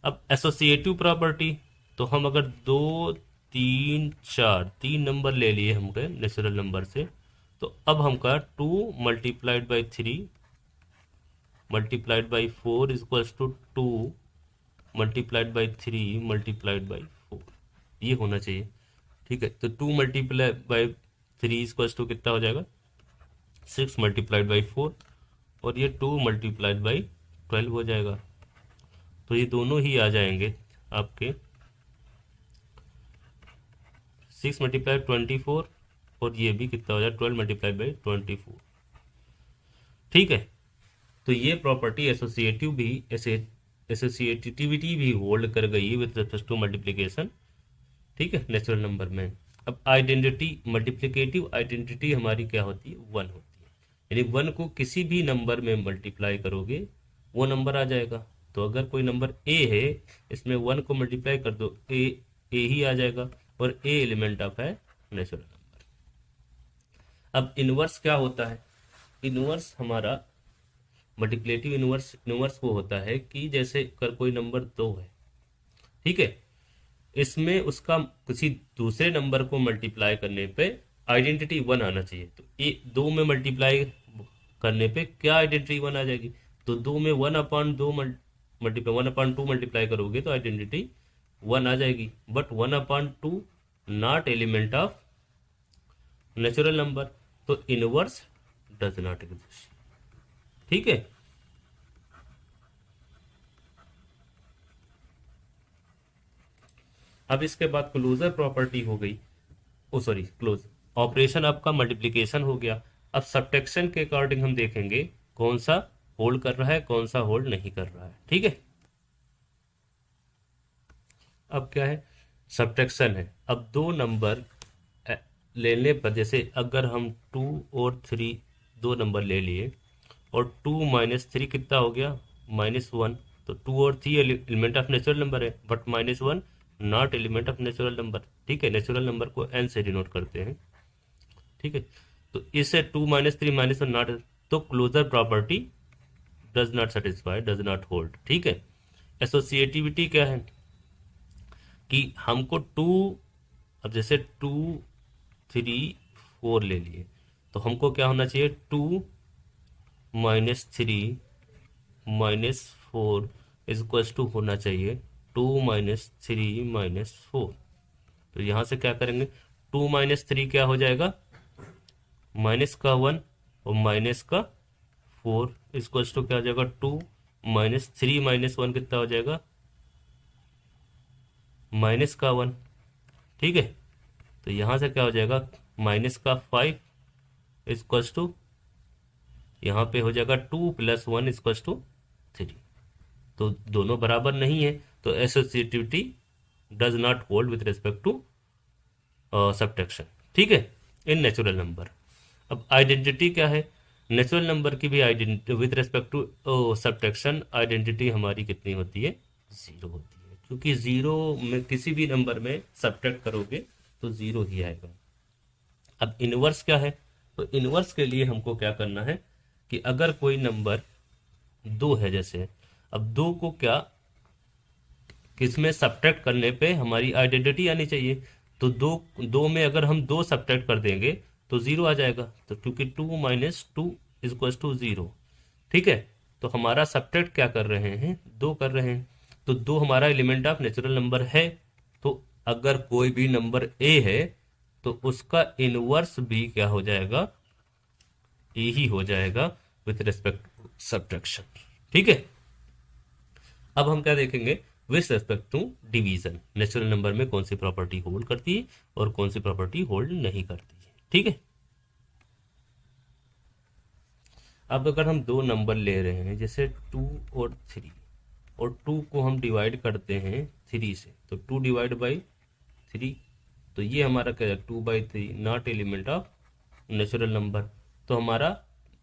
अब एसोसिएटिव प्रॉपर्टी, तो हम अगर 2 3 4 3 नंबर ले लिए हमके नेचुरल नंबर से, तो अब हमका 2 × 3 × 4 = 2 × 3 × 4, ये होना चाहिए। ठीक है। तो 2 × 3 = कितना हो जाएगा, 6 × 4। और ये 2 मल्टीप्लाइड बाई 12 हो जाएगा। तो ये दोनों ही आ जाएंगे आपके 6 मल्टीप्लाई 24, और ये भी कितना हो जाए 12 मल्टीप्लाई बाई 24। ठीक है, तो ये प्रॉपर्टी एसोसिएटिविटी भी होल्ड कर गई विद रिस्पेक्ट टू मल्टीप्लिकेशन। ठीक है, नेचुरल नंबर में। अब आइडेंटिटी, मल्टीप्लिकेटिव आइडेंटिटी हमारी क्या होती है, 1 होती है। यानी 1 को किसी भी नंबर में मल्टीप्लाई करोगे वो नंबर आ जाएगा। तो अगर कोई नंबर ए है, इसमें 1 को मल्टीप्लाई कर दो, ए ही आ जाएगा, और ए एलिमेंट ऑफ है नेचुरल नंबर। अब इनवर्स क्या होता है, इनवर्स हमारा मल्टीप्लेटिव इनवर्स वो होता है कि जैसे अगर कोई नंबर 2 है, ठीक है, इसमें उसका किसी दूसरे नंबर को मल्टीप्लाई करने पे आइडेंटिटी 1 आना चाहिए। तो ए 2 में मल्टीप्लाई करने पे क्या आइडेंटिटी 1 आ जाएगी, तो 2 में 1/2 मल्टीप्लाई 1/2 मल्टीप्लाई करोगे तो आइडेंटिटी 1 आ जाएगी। But 1/2 not element of natural number, तो इनवर्स डज नॉट एग्जिस्ट। ठीक है, अब इसके बाद क्लोजर प्रॉपर्टी हो गई, ओ सॉरी क्लोज ऑपरेशन आपका मल्टीप्लिकेशन हो गया। अब सब्ट्रैक्शन के अकॉर्डिंग हम देखेंगे कौन सा होल्ड कर रहा है, कौन सा होल्ड नहीं कर रहा है। ठीक है, अब क्या है, सब्ट्रैक्शन है। अब दो नंबर लेने पर, जैसे अगर हम 2 और 3 दो नंबर ले लिए, और 2 माइनस 3 कितना हो गया, -1। तो 2 और 3 एलिमेंट ऑफ नेचुरल नंबर है, but -1 not element of natural number. ठीक है, नेचुरल नंबर को n से डिनोट करते हैं। ठीक है, तो इससे 2 - 3 -1 नॉट, तो closure property does not satisfy, does not hold. ठीक है, एसोसिएटिविटी क्या है कि हमको 2, अब जैसे 2 3 4 ले लिए, तो हमको क्या होना चाहिए, 2 - 3 -4 इक्वल्स टू होना चाहिए 2 - 3 -4। तो यहाँ से क्या करेंगे, 2 - 3 क्या हो जाएगा, माइनस का 1 और माइनस का 4 इक्वल्स टू क्या हो जाएगा, 2 - 3 -1 कितना हो जाएगा, माइनस का 1। ठीक है, तो यहाँ से क्या हो जाएगा, माइनस का 5 इक्वल्स टू, यहाँ पे हो जाएगा 2 + 1 इक्वल्स टू 3। तो दोनों बराबर नहीं है, तो associativity does not hold with respect to subtraction. ठीक है, इन नेचुरल नंबर। अब आइडेंटिटी क्या है, नेचुरल नंबर की भी identity with respect to subtraction identity हमारी कितनी होती है, 0 होती है, क्योंकि 0 में किसी भी नंबर में सब्ट्रैक्ट करोगे तो 0 ही आएगा। अब इनवर्स क्या है, तो इनवर्स के लिए हमको क्या करना है कि अगर कोई नंबर 2 है, जैसे अब 2 को क्या किसमें सब्ट्रैक्ट करने पे हमारी आइडेंटिटी आनी चाहिए, तो 2 में अगर हम 2 सब्ट्रैक्ट कर देंगे तो 0 आ जाएगा। तो क्योंकि 2 - 2 इक्वल्स टू 0। ठीक है, तो हमारा सब्ट्रैक्ट क्या कर रहे हैं, 2 कर रहे हैं, तो 2 हमारा एलिमेंट ऑफ नेचुरल नंबर है। तो अगर कोई भी नंबर ए है तो उसका इनवर्स भी क्या हो जाएगा, ए ही हो जाएगा विथ रिस्पेक्ट टू सब्ट्रैक्शन। ठीक है, अब हम क्या देखेंगे, with respect to division, natural number में कौन सी प्रॉपर्टी होल्ड करती है और कौन सी प्रॉपर्टी होल्ड नहीं करती है। ठीक है, अब अगर हम दो नंबर ले रहे हैं, जैसे 2 और 3, और 2 को हम डिवाइड करते हैं 3 से, तो 2 डिवाइड बाई 3, तो ये हमारा क्या है, 2/3 not element of natural number. तो हमारा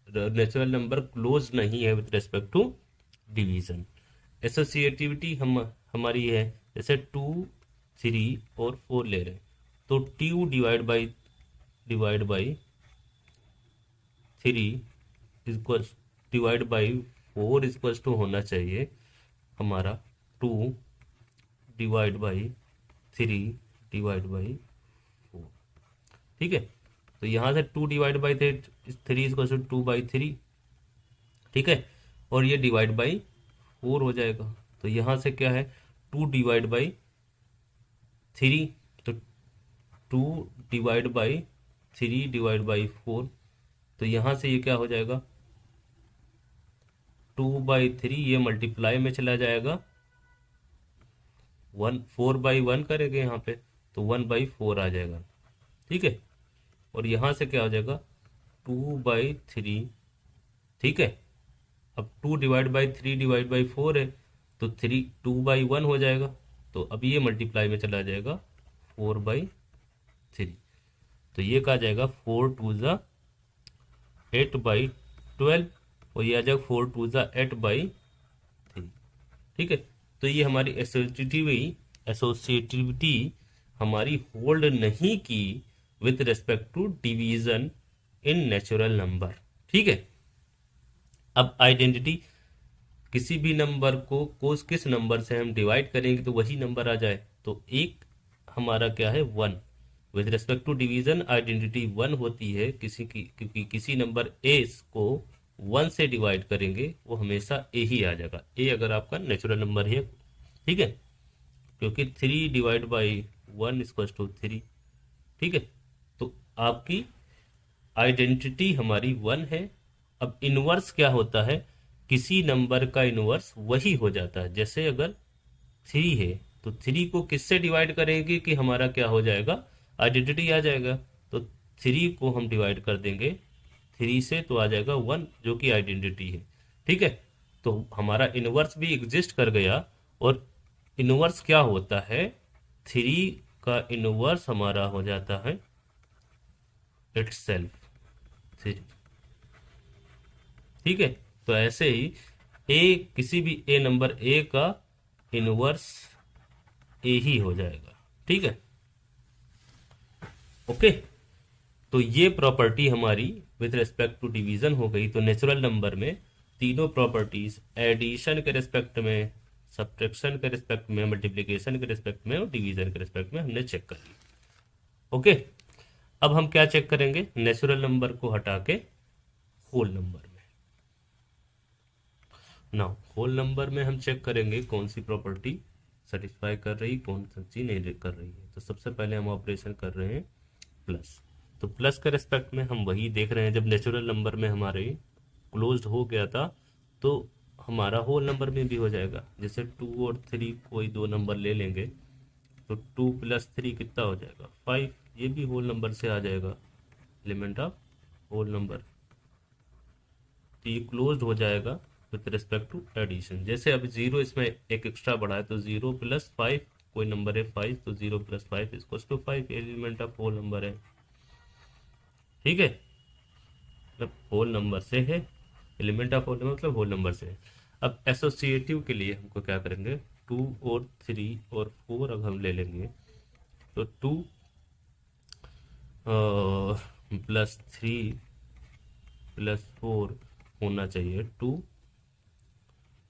नेचुरल नंबर क्लोज नहीं है with respect to division. Associativity हमारी है, जैसे 2 3 और 4 ले रहे हैं, तो 2 divide by 3 equal divide by 4 equals to होना चाहिए हमारा 2 डिवाइड बाई 3 डिवाइड बाई 4। ठीक है, तो यहाँ से 2 डिवाइड बाई 3 इक्वल्स टू 2/3। ठीक है, और ये डिवाइड बाई 4 हो जाएगा। तो यहाँ से क्या है, 2 डिवाइड बाई 3, तो 2 डिवाइड बाई 3 डिवाइड बाई 4, तो यहाँ से ये क्या हो जाएगा, 2/3 ये मल्टीप्लाई में चला जाएगा, 4/1 करेंगे यहाँ पे तो 1/4 आ जाएगा, ठीक है। और यहाँ से क्या हो जाएगा 2/3, ठीक है। अब 2/3 ÷ 4 है तो 2/1 हो जाएगा, तो अब ये मल्टीप्लाई में चला जाएगा 4/3, तो ये कहा जाएगा 4×2 = 8/12 और ये आ जाएगा 4×2 = 8/3, ठीक है। तो ये हमारी एसोसिएटिविटी हमारी होल्ड नहीं की with respect to division in natural number, ठीक है। अब आइडेंटिटी, किसी भी नंबर को किस नंबर से हम डिवाइड करेंगे तो वही नंबर आ जाए, तो एक हमारा क्या है 1, with respect to division identity 1 होती है किसी की, क्योंकि किसी नंबर ए को 1 से डिवाइड करेंगे वो हमेशा ए ही आ जाएगा, ए अगर आपका नेचुरल नंबर है, ठीक है, क्योंकि 3/1 = 3, ठीक है। तो आपकी आइडेंटिटी हमारी 1 है। अब इनवर्स क्या होता है, किसी नंबर का इनवर्स वही हो जाता है, जैसे अगर 3 है तो 3 को किससे डिवाइड करेंगे कि हमारा क्या हो जाएगा, आइडेंटिटी आ जाएगा, तो 3 को हम डिवाइड कर देंगे 3 से तो आ जाएगा 1 जो कि आइडेंटिटी है, ठीक है। तो हमारा इनवर्स भी एग्जिस्ट कर गया, और इनवर्स क्या होता है, 3 का इनवर्स हमारा हो जाता है इटसेल्फ 3, ठीक है। तो ऐसे ही ए, किसी भी ए नंबर ए का इनवर्स ए ही हो जाएगा, ठीक है, ओके। तो ये प्रॉपर्टी हमारी विथ रिस्पेक्ट टू डिवीजन हो गई। तो नेचुरल नंबर में तीनों प्रॉपर्टीज, एडिशन के रिस्पेक्ट में, सब्ट्रैक्शन के रिस्पेक्ट में, मल्टीप्लिकेशन के रिस्पेक्ट में और डिवीजन के रिस्पेक्ट में हमने चेक कर ली, ओके। अब हम क्या चेक करेंगे, नेचुरल नंबर को हटा के होल नंबर में। नाउ होल नंबर में हम चेक करेंगे कौन सी प्रॉपर्टी सेटिस्फाई कर रही, कौन सी नहीं कर रही है। तो सबसे पहले हम ऑपरेशन कर रहे हैं प्लस। तो प्लस के रिस्पेक्ट में हम वही देख रहे हैं, जब नेचुरल नंबर में हमारे क्लोज्ड हो गया था तो हमारा होल नंबर में भी हो जाएगा। जैसे 2 और 3 कोई दो नंबर ले लेंगे तो 2 + 3 कितना हो जाएगा 5, ये भी होल नंबर से आ जाएगा, एलिमेंट ऑफ होल नंबर। तो ये क्लोज्ड हो जाएगा विथ रिस्पेक्ट टू एडिशन। जैसे अब 0 इसमें एक एक्स्ट्रा बढ़ा है तो 0 + 5, कोई नंबर है 5 तो 0 + 5 = 5, एलिमेंट ऑफ होल नंबर है, ठीक है, मतलब होल नंबर से है, एलिमेंट ऑफ होल नंबर मतलब होल नंबर से है। अब एसोसिएटिव के लिए हमको क्या करेंगे, 2 और 3 और 4 अब हम ले लेंगे, तो 2 + 3 + 4 होना चाहिए, 2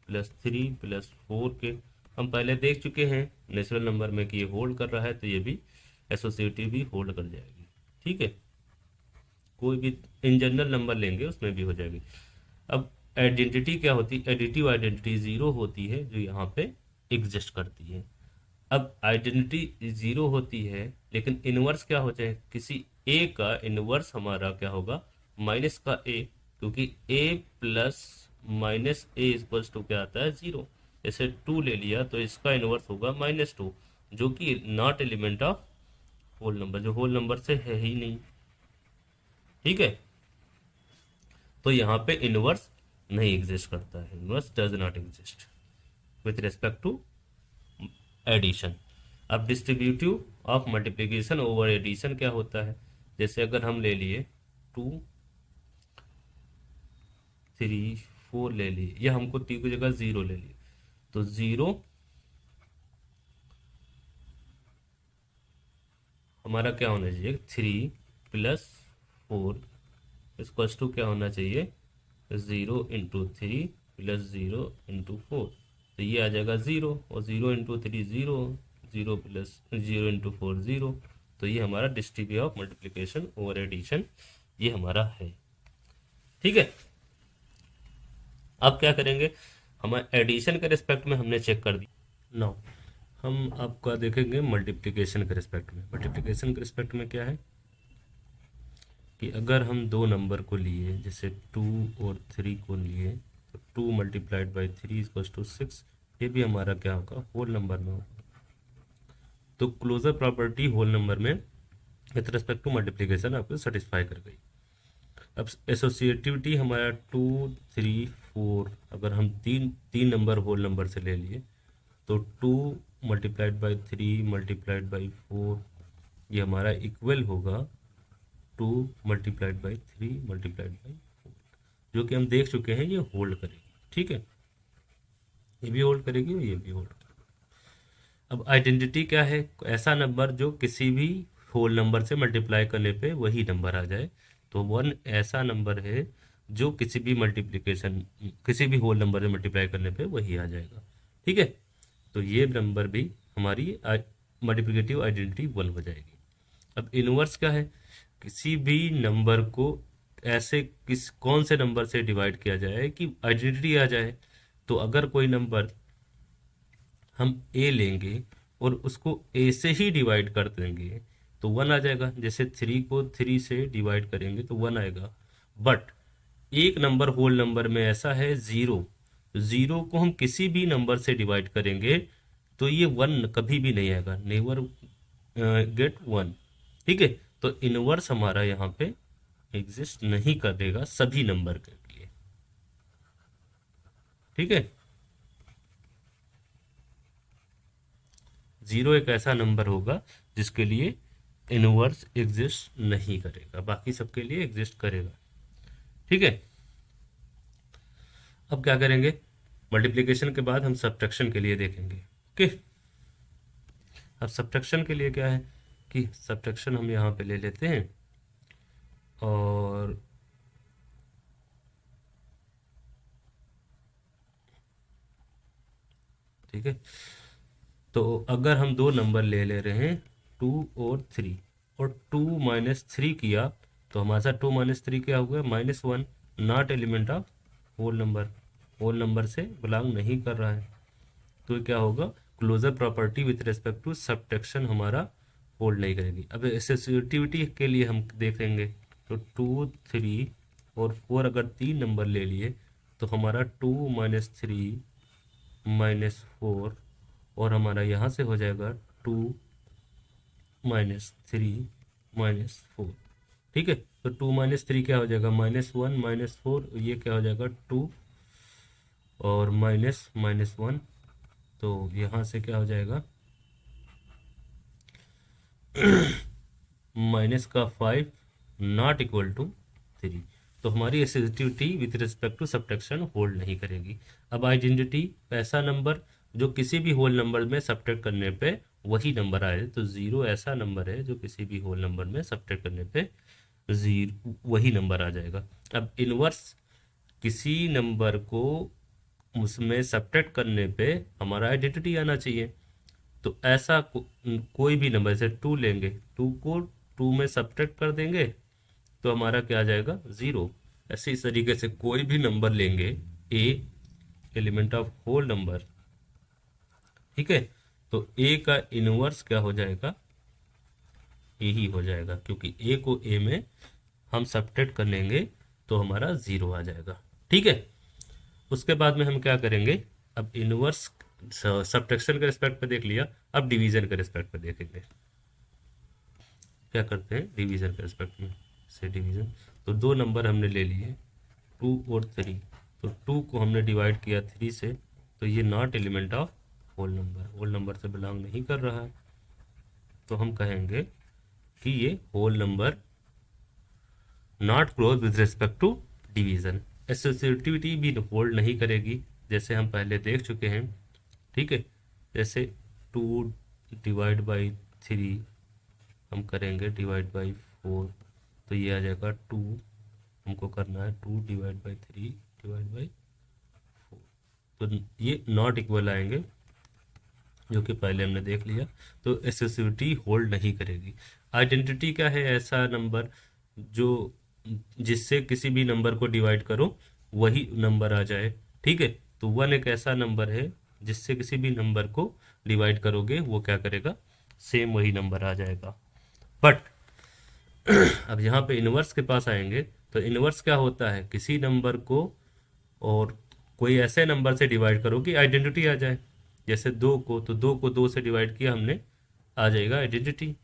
+ 3 + 4 के हम पहले देख चुके हैं नेचुरल नंबर में कि ये होल्ड कर रहा है, तो ये भी एसोसिएटिव भी होल्ड कर जाएगी, ठीक है। कोई भी इन जनरल नंबर लेंगे उसमें भी हो जाएगी। अब आइडेंटिटी क्या होती है, एडिटिव आइडेंटिटी 0 होती है जो यहाँ पे एग्जिस्ट करती है। अब आइडेंटिटी 0 होती है लेकिन इनवर्स क्या हो जाए, किसी ए का इनवर्स हमारा क्या होगा, माइनस का ए, क्योंकि a + -a क्या आता है 0। जैसे 2 ले लिया तो इसका इनवर्स होगा -2, जो कि not element of whole number, जो होल नंबर से है ही नहीं, ठीक है। तो यहाँ पे इनवर्स नहीं एग्जिस्ट करता है, inverse does not exist with respect to addition. अब distributive of multiplication over addition क्या होता है, जैसे अगर हम ले लिए 2 3 4 ले लिए, या हमको टी की जगह 0 ले लिए, तो 0 हमारा क्या होना चाहिए, 3 + 4 = क्या होना चाहिए, 0 × 3 + 0 × 4, तो ये आ जाएगा 0, और 0 × 3 0, 0 + 0 × 4 0। तो ये हमारा distributive of multiplication over addition ये हमारा है, ठीक है। अब क्या करेंगे, हम एडिशन के रिस्पेक्ट में हमने चेक कर दिया। नाउ हम आपका देखेंगे मल्टीप्लिकेशन के रिस्पेक्ट में। मल्टीप्लिकेशन के रिस्पेक्ट में क्या है कि अगर हम दो नंबर को लिए, जैसे 2 और 3 को लिए, तो 2 मल्टीप्लाइड बाई 3 इक्वल टू 6, ये भी हमारा क्या होगा, होल नंबर में होगा। तो क्लोजर प्रॉपर्टी होल नंबर में विथ रेस्पेक्ट टू मल्टीप्लीकेशन आपको सेटिस्फाई कर गई। अब एसोसिएटिविटी हमारा 2 3 4, अगर हम तीन तीन नंबर होल नंबर से ले लिए तो 2 मल्टीप्लाइड बाई 3 मल्टीप्लाइड बाई 4, ये हमारा इक्वल होगा 2 मल्टीप्लाइड बाई 3 मल्टीप्लाइड बाई 4, जो कि हम देख चुके हैं ये होल्ड करेगी। ठीक है, ये भी होल्ड करेगी और ये भी होल्ड करेगी। अब आइडेंटिटी क्या है, ऐसा नंबर जो किसी भी होल नंबर से मल्टीप्लाई करने पे वही नंबर आ जाए। तो 1 ऐसा नंबर है जो किसी भी मल्टीप्लिकेशन, किसी भी होल नंबर से मल्टीप्लाई करने पे वही आ जाएगा। ठीक है, तो ये नंबर भी हमारी मल्टीप्लिकेटिव आइडेंटिटी 1 हो जाएगी। अब इनवर्स क्या है, किसी भी नंबर को ऐसे कौन से नंबर से डिवाइड किया जाए कि आइडेंटिटी आ जाए। तो अगर कोई नंबर हम ए लेंगे और उसको ए से ही डिवाइड कर देंगे तो 1 आ जाएगा। जैसे 3 को 3 से डिवाइड करेंगे तो 1 आएगा। बट एक नंबर होल नंबर में ऐसा है 0, तो 0 को हम किसी भी नंबर से डिवाइड करेंगे तो ये 1 कभी भी नहीं आएगा, नेवर गेट 1। ठीक है, तो इनवर्स हमारा यहाँ पे एग्जिस्ट नहीं करेगा सभी नंबर के लिए। ठीक है, 0 एक ऐसा नंबर होगा जिसके लिए इनवर्स एग्जिस्ट नहीं करेगा, बाकी सबके लिए एग्जिस्ट करेगा। ठीक है, अब क्या करेंगे, मल्टीप्लिकेशन के बाद हम सब्ट्रैक्शन के लिए देखेंगे। ओके, अब सब्ट्रैक्शन के लिए क्या है कि सब्ट्रैक्शन हम यहाँ पे ले लेते हैं और ठीक है, तो अगर हम दो नंबर ले ले रहे हैं 2 और 3 और 2 माइनस 3 किया तो हमारे साथ 2 माइनस 3 क्या हुआ, -1, not element of whole number, whole number से बिलोंग नहीं कर रहा है। तो क्या होगा, closure property with respect to subtraction हमारा होल्ड नहीं करेगी। अब एसोसिएटिविटी के लिए हम देखेंगे तो 2 3 और 4 अगर 3 नंबर ले लिए तो हमारा 2 माइनस 3 माइनस 4 और हमारा यहाँ से हो जाएगा 2 माइनस 3 माइनस 4। ठीक है, तो 2 माइनस 3 क्या हो जाएगा, -1 -4, ये क्या हो जाएगा 2 और -1, तो यहाँ से क्या हो जाएगा -5 नॉट इक्वल टू 3। तो हमारी associativity with respect to subtraction hold नहीं करेगी। अब आइडेंटिटी, ऐसा नंबर जो किसी भी होल नंबर में सब्ट्रैक्ट करने पे वही नंबर आए। तो 0 ऐसा नंबर है जो किसी भी होल नंबर में सब्ट्रैक्ट करने पे 0 वही नंबर आ जाएगा। अब इनवर्स, किसी नंबर को उसमें सब्ट्रैक्ट करने पे हमारा आइडेंटिटी आना चाहिए। तो ऐसा कोई भी नंबर, जैसे 2 लेंगे, 2 को 2 में सब्ट्रैक्ट कर देंगे तो हमारा क्या आ जाएगा, 0। ऐसे इस तरीके से कोई भी नंबर लेंगे, ए एलिमेंट ऑफ होल नंबर, ठीक है, तो ए का इनवर्स क्या हो जाएगा, ए ही हो जाएगा, क्योंकि ए को ए में हम सब्ट्रैक्ट कर लेंगे तो हमारा 0 आ जाएगा। ठीक है, उसके बाद में हम क्या करेंगे, अब इनवर्स सब्ट्रैक्शन के रिस्पेक्ट पे देख लिया, अब डिवीजन के रिस्पेक्ट पे देखेंगे। क्या करते हैं डिवीजन के रिस्पेक्ट में, से डिवीजन, तो दो नंबर हमने ले लिए 2 और 3, तो 2 को हमने डिवाइड किया 3 से, तो ये not element of whole number, whole number से बिलोंग नहीं कर रहा है। तो हम कहेंगे कि ये whole number not close with respect to division. Associativity भी होल्ड नहीं करेगी, जैसे हम पहले देख चुके हैं। ठीक है, जैसे 2 डिवाइड बाई 3 हम करेंगे डिवाइड बाई 4, तो ये आ जाएगा 2, हमको करना है 2 डिवाइड बाई 3 डिवाइड बाई 4, तो ये नॉट इक्वल आएंगे, जो कि पहले हमने देख लिया। तो एसोसिएटिविटी होल्ड नहीं करेगी। आइडेंटिटी क्या है, ऐसा नंबर जो जिससे किसी भी नंबर को डिवाइड करो वही नंबर आ जाए। ठीक है, तो 1 एक ऐसा नंबर है जिससे किसी भी नंबर को डिवाइड करोगे वो क्या करेगा, सेम वही नंबर आ जाएगा। बट अब यहाँ पे इनवर्स के पास आएंगे, तो इनवर्स क्या होता है, किसी नंबर को और कोई ऐसे नंबर से डिवाइड करो कि आइडेंटिटी आ जाए। जैसे 2 को, तो 2 को 2 से डिवाइड किया हमने, आ जाएगा आइडेंटिटी।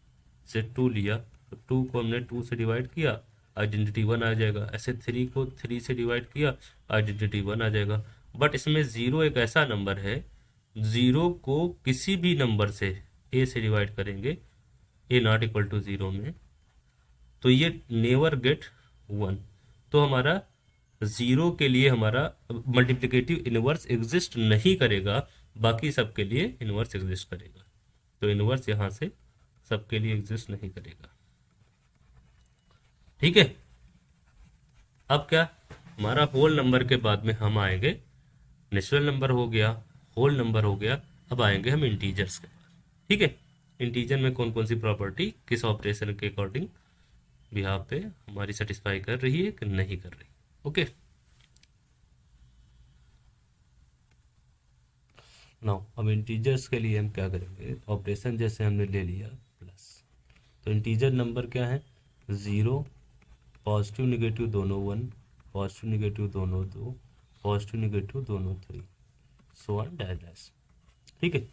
से 2 लिया तो 2 को हमने 2 से डिवाइड किया, आइडेंटिटी 1 आ जाएगा। ऐसे 3 को 3 से डिवाइड किया, आइडेंटिटी 1 आ जाएगा। बट इसमें 0 एक ऐसा नंबर है, 0 को किसी भी नंबर से ए से डिवाइड करेंगे, ए नॉट इक्वल टू 0 में, तो ये नेवर गेट 1। तो हमारा 0 के लिए हमारा मल्टीप्लिकेटिव इनवर्स एग्जिस्ट नहीं करेगा, बाकी सबके लिए इनवर्स एग्जिस्ट करेगा। तो इनवर्स यहाँ से सबके लिए एग्जिस्ट नहीं करेगा। ठीक है। अब क्या, हमारा होल नंबर के बाद में हम आएंगे, नेचुरल नंबर हो गया, होल नंबर हो गया, अब आएंगे हम इंटीजर्स के। ठीक है। इंटीजर में कौन कौन सी प्रॉपर्टी किस ऑपरेशन के अकॉर्डिंग यहाँ पे हमारी सेटिस्फाई कर रही है कि नहीं कर रही। ओके। नाउ अब इंटीजर्स के लिए हम क्या करेंगे, ऑपरेशन जैसे हमने ले लिया प्लस, तो इंटीजर नंबर क्या है, 0, पॉजिटिव निगेटिव दोनों 1, पॉजिटिव निगेटिव दोनों 2, पॉजिटिव निगेटिव दोनों 3, सो ऑन डैश डैश। ठीक है।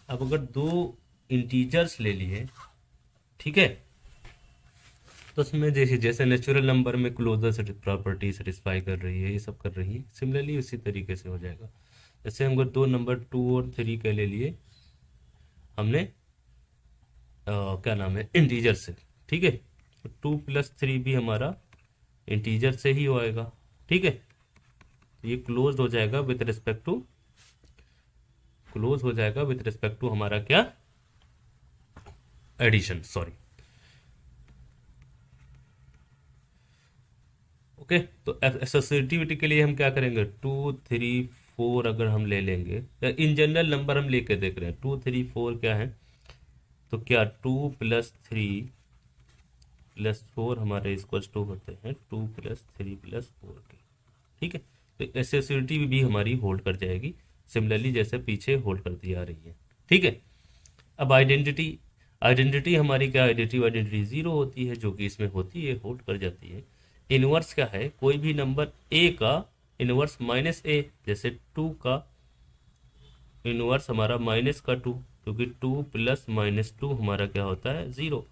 अब अगर 2 इंटीजर्स ले लिए, ठीक है, तो उसमें जैसे जैसे नेचुरल नंबर में क्लोजर प्रॉपर्टी सेटिस्फाई कर रही है, ये सब कर रही है, सिमिलरली उसी तरीके से हो जाएगा। जैसे हम 2 नंबर 2 और 3 के ले लिए हमने, क्या नाम है, इंटीजर से। ठीक है। तो 2 + 3 भी हमारा इंटीजर से ही होएगा। ठीक है। तो ये क्लोज हो जाएगा विथ रिस्पेक्ट टू, क्लोज हो जाएगा विथ रिस्पेक्ट टू हमारा क्या, एडिशन, सॉरी। ओके। तो एसोसिएटिविटी के लिए हम क्या करेंगे, 2, 3, 4 अगर हम ले लेंगे, या इन जनरल नंबर हम लेके देख रहे हैं, 2, 3, 4 क्या है, तो क्या 2 + 3 + 4 हमारे इक्वल्स टू होते हैं 2 + 3 + 4 के। ठीक है। तो एसोसिएटिविटी भी हमारी होल्ड कर जाएगी, सिमिलरली जैसे पीछे होल्ड करती आ रही है। ठीक है। अब आइडेंटिटी, आइडेंटिटी हमारी क्या, आइडेंटिटी 0 होती है, जो कि इसमें होती है, होल्ड कर जाती है। इनवर्स क्या है, कोई भी नंबर ए का इनवर्स -a, जैसे 2 का इनवर्स हमारा -2, क्योंकि 2 + -2 हमारा क्या होता है, 0।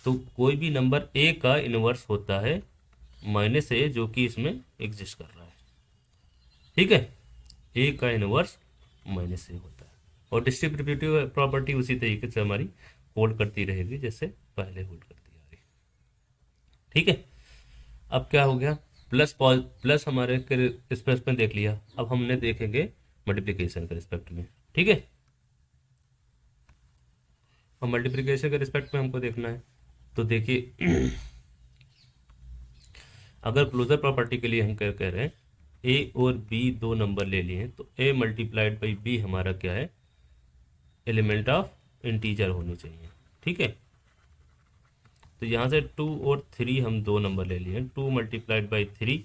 तो कोई भी नंबर ए का इनवर्स होता है -a, जो कि इसमें एग्जिस्ट कर रहा है। ठीक है। ए का इनवर्स -a होता है, और डिस्ट्रीब्यूटिव प्रॉपर्टी उसी तरीके से हमारी होल्ड करती रहेगी जैसे पहले होल्ड करती आ रही। ठीक है। अब क्या हो गया, प्लस हमारे के रिस्पेक्ट में देख लिया, अब हमने देखेंगे मल्टीप्लिकेशन के रिस्पेक्ट में। ठीक है। और मल्टीप्लिकेशन के रिस्पेक्ट में हमको देखना है, तो देखिए अगर क्लोजर प्रॉपर्टी के लिए हम क्या कह रहे हैं, ए और बी 2 नंबर ले लिए, तो a × b हमारा क्या है, एलिमेंट ऑफ इंटीजर होनी चाहिए। ठीक है। तो यहाँ से 2 और 3 हम 2 नंबर ले लिए, 2 × 3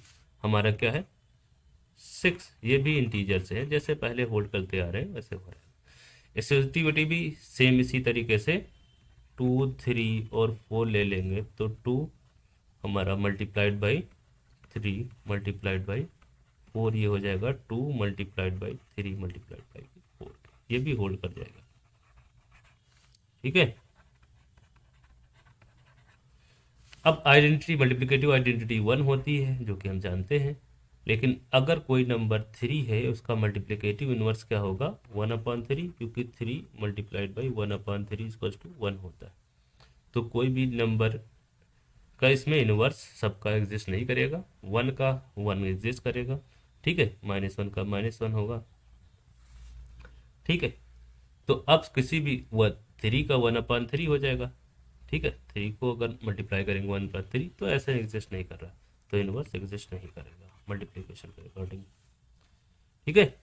हमारा क्या है, 6, ये भी इंटीजर से है, जैसे पहले होल्ड करते आ रहे हैं वैसे हो रहा है। एसोसिएटिविटी भी सेम इसी तरीके से, 2, 3 और 4 ले लेंगे, तो 2 हमारा × 3 × 4, ये हो जाएगा 2 × 3 × 4, ये भी होल्ड कर जाएगा। ठीक है। अब आइडेंटिटी, मल्टीप्लिकेटिव आइडेंटिटी 1 होती है, जो कि हम जानते हैं, लेकिन अगर कोई नंबर 3 है, उसका मल्टीप्लिकेटिव इनवर्स क्या होगा, 1/3, क्योंकि 3 × 1/3 = 1 होता है। तो कोई भी नंबर का इसमें इनवर्स सबका एग्जिस्ट नहीं करेगा, 1 का 1 एग्जिस्ट करेगा। ठीक है। -1 का -1 होगा। ठीक है। तो अब किसी भी 3 का 1/3 हो जाएगा। ठीक है। 3 को अगर मल्टीप्लाई करेंगे 1/3, तो ऐसे एग्जिस्ट नहीं कर रहा, तो इनवर्स एग्जिस्ट नहीं करेगा मल्टीप्लिकेशन के अकॉर्डिंग। ठीक है।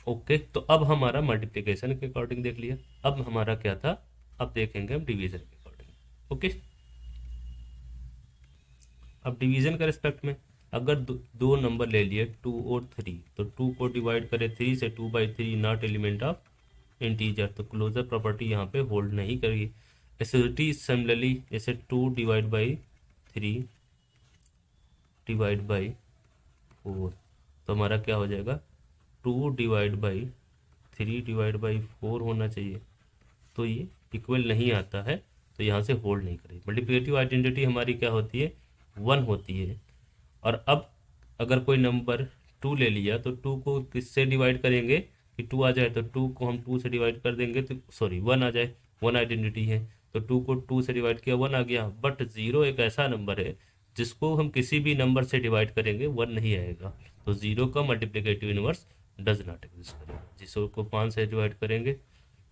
ओके। तो अब हमारा मल्टीप्लिकेशन के अकॉर्डिंग देख लिया, अब हमारा क्या था, अब देखेंगे हम डिवीजन के अकॉर्डिंग। ओके। अब डिवीजन के रिस्पेक्ट में अगर 2 नंबर ले लिए 2 और 3, तो 2 को डिवाइड करें 3 से, 2/3 नॉट एलिमेंट ऑफ इंटीजर, तो क्लोजर प्रॉपर्टी यहाँ पे होल्ड नहीं करेगी। एसोसिएटिविटी सिमिलरली, जैसे 2 / 3 / 4, तो हमारा क्या हो जाएगा 2/3/4 होना चाहिए। तो ये इक्वल नहीं आता है, तो यहाँ से होल्ड नहीं करेगी। मल्टीप्लिकेटिव आइडेंटिटी हमारी क्या होती है 1 होती है। और अब अगर कोई नंबर 2 ले लिया तो 2 को किससे डिवाइड करेंगे कि 2 आ जाए, तो 2 को हम 2 से डिवाइड कर देंगे तो सॉरी 1 आ जाए, 1 आइडेंटिटी है तो 2 को 2 से डिवाइड किया 1 आ गया। बट 0 एक ऐसा नंबर है जिसको हम किसी भी नंबर से डिवाइड करेंगे 1 नहीं आएगा। तो 0 का multiplicative inverse does not exist करेगा। जिसको 5 से डिवाइड करेंगे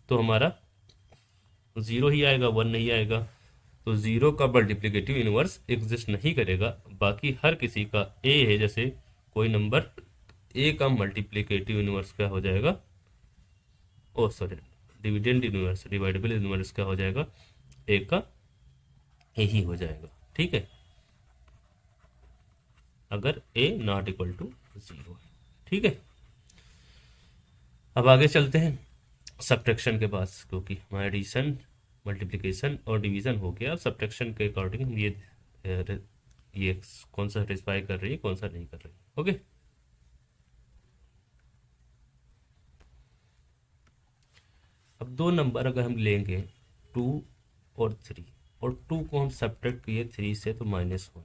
तो हमारा 0 ही आएगा, 1 नहीं आएगा। तो 0 का मल्टीप्लिकेटिव इनवर्स एग्जिस्ट नहीं करेगा। बाकी हर किसी का ए है, जैसे कोई नंबर ए का मल्टीप्लिकेटिव इनवर्स क्या हो जाएगा, oh sorry dividend inverse dividable inverse क्या हो जाएगा, ए का ए ही हो जाएगा। ठीक है, अगर ए नॉट इक्वल टू 0 है। ठीक है, अब आगे चलते हैं सब्ट्रैक्शन के पास, क्योंकि हमारा एडिशन मल्टीप्लिकेशन और डिवीजन हो गया। अब सब्ट्रैक्शन के अकॉर्डिंग हम ये कौन सा सेटिस्फाई कर रही है कौन सा नहीं कर रही है। ओके, अब दो नंबर अगर हम लेंगे 2 और 3 और 2 को हम सब्ट्रैक्ट किए 3 से तो -1,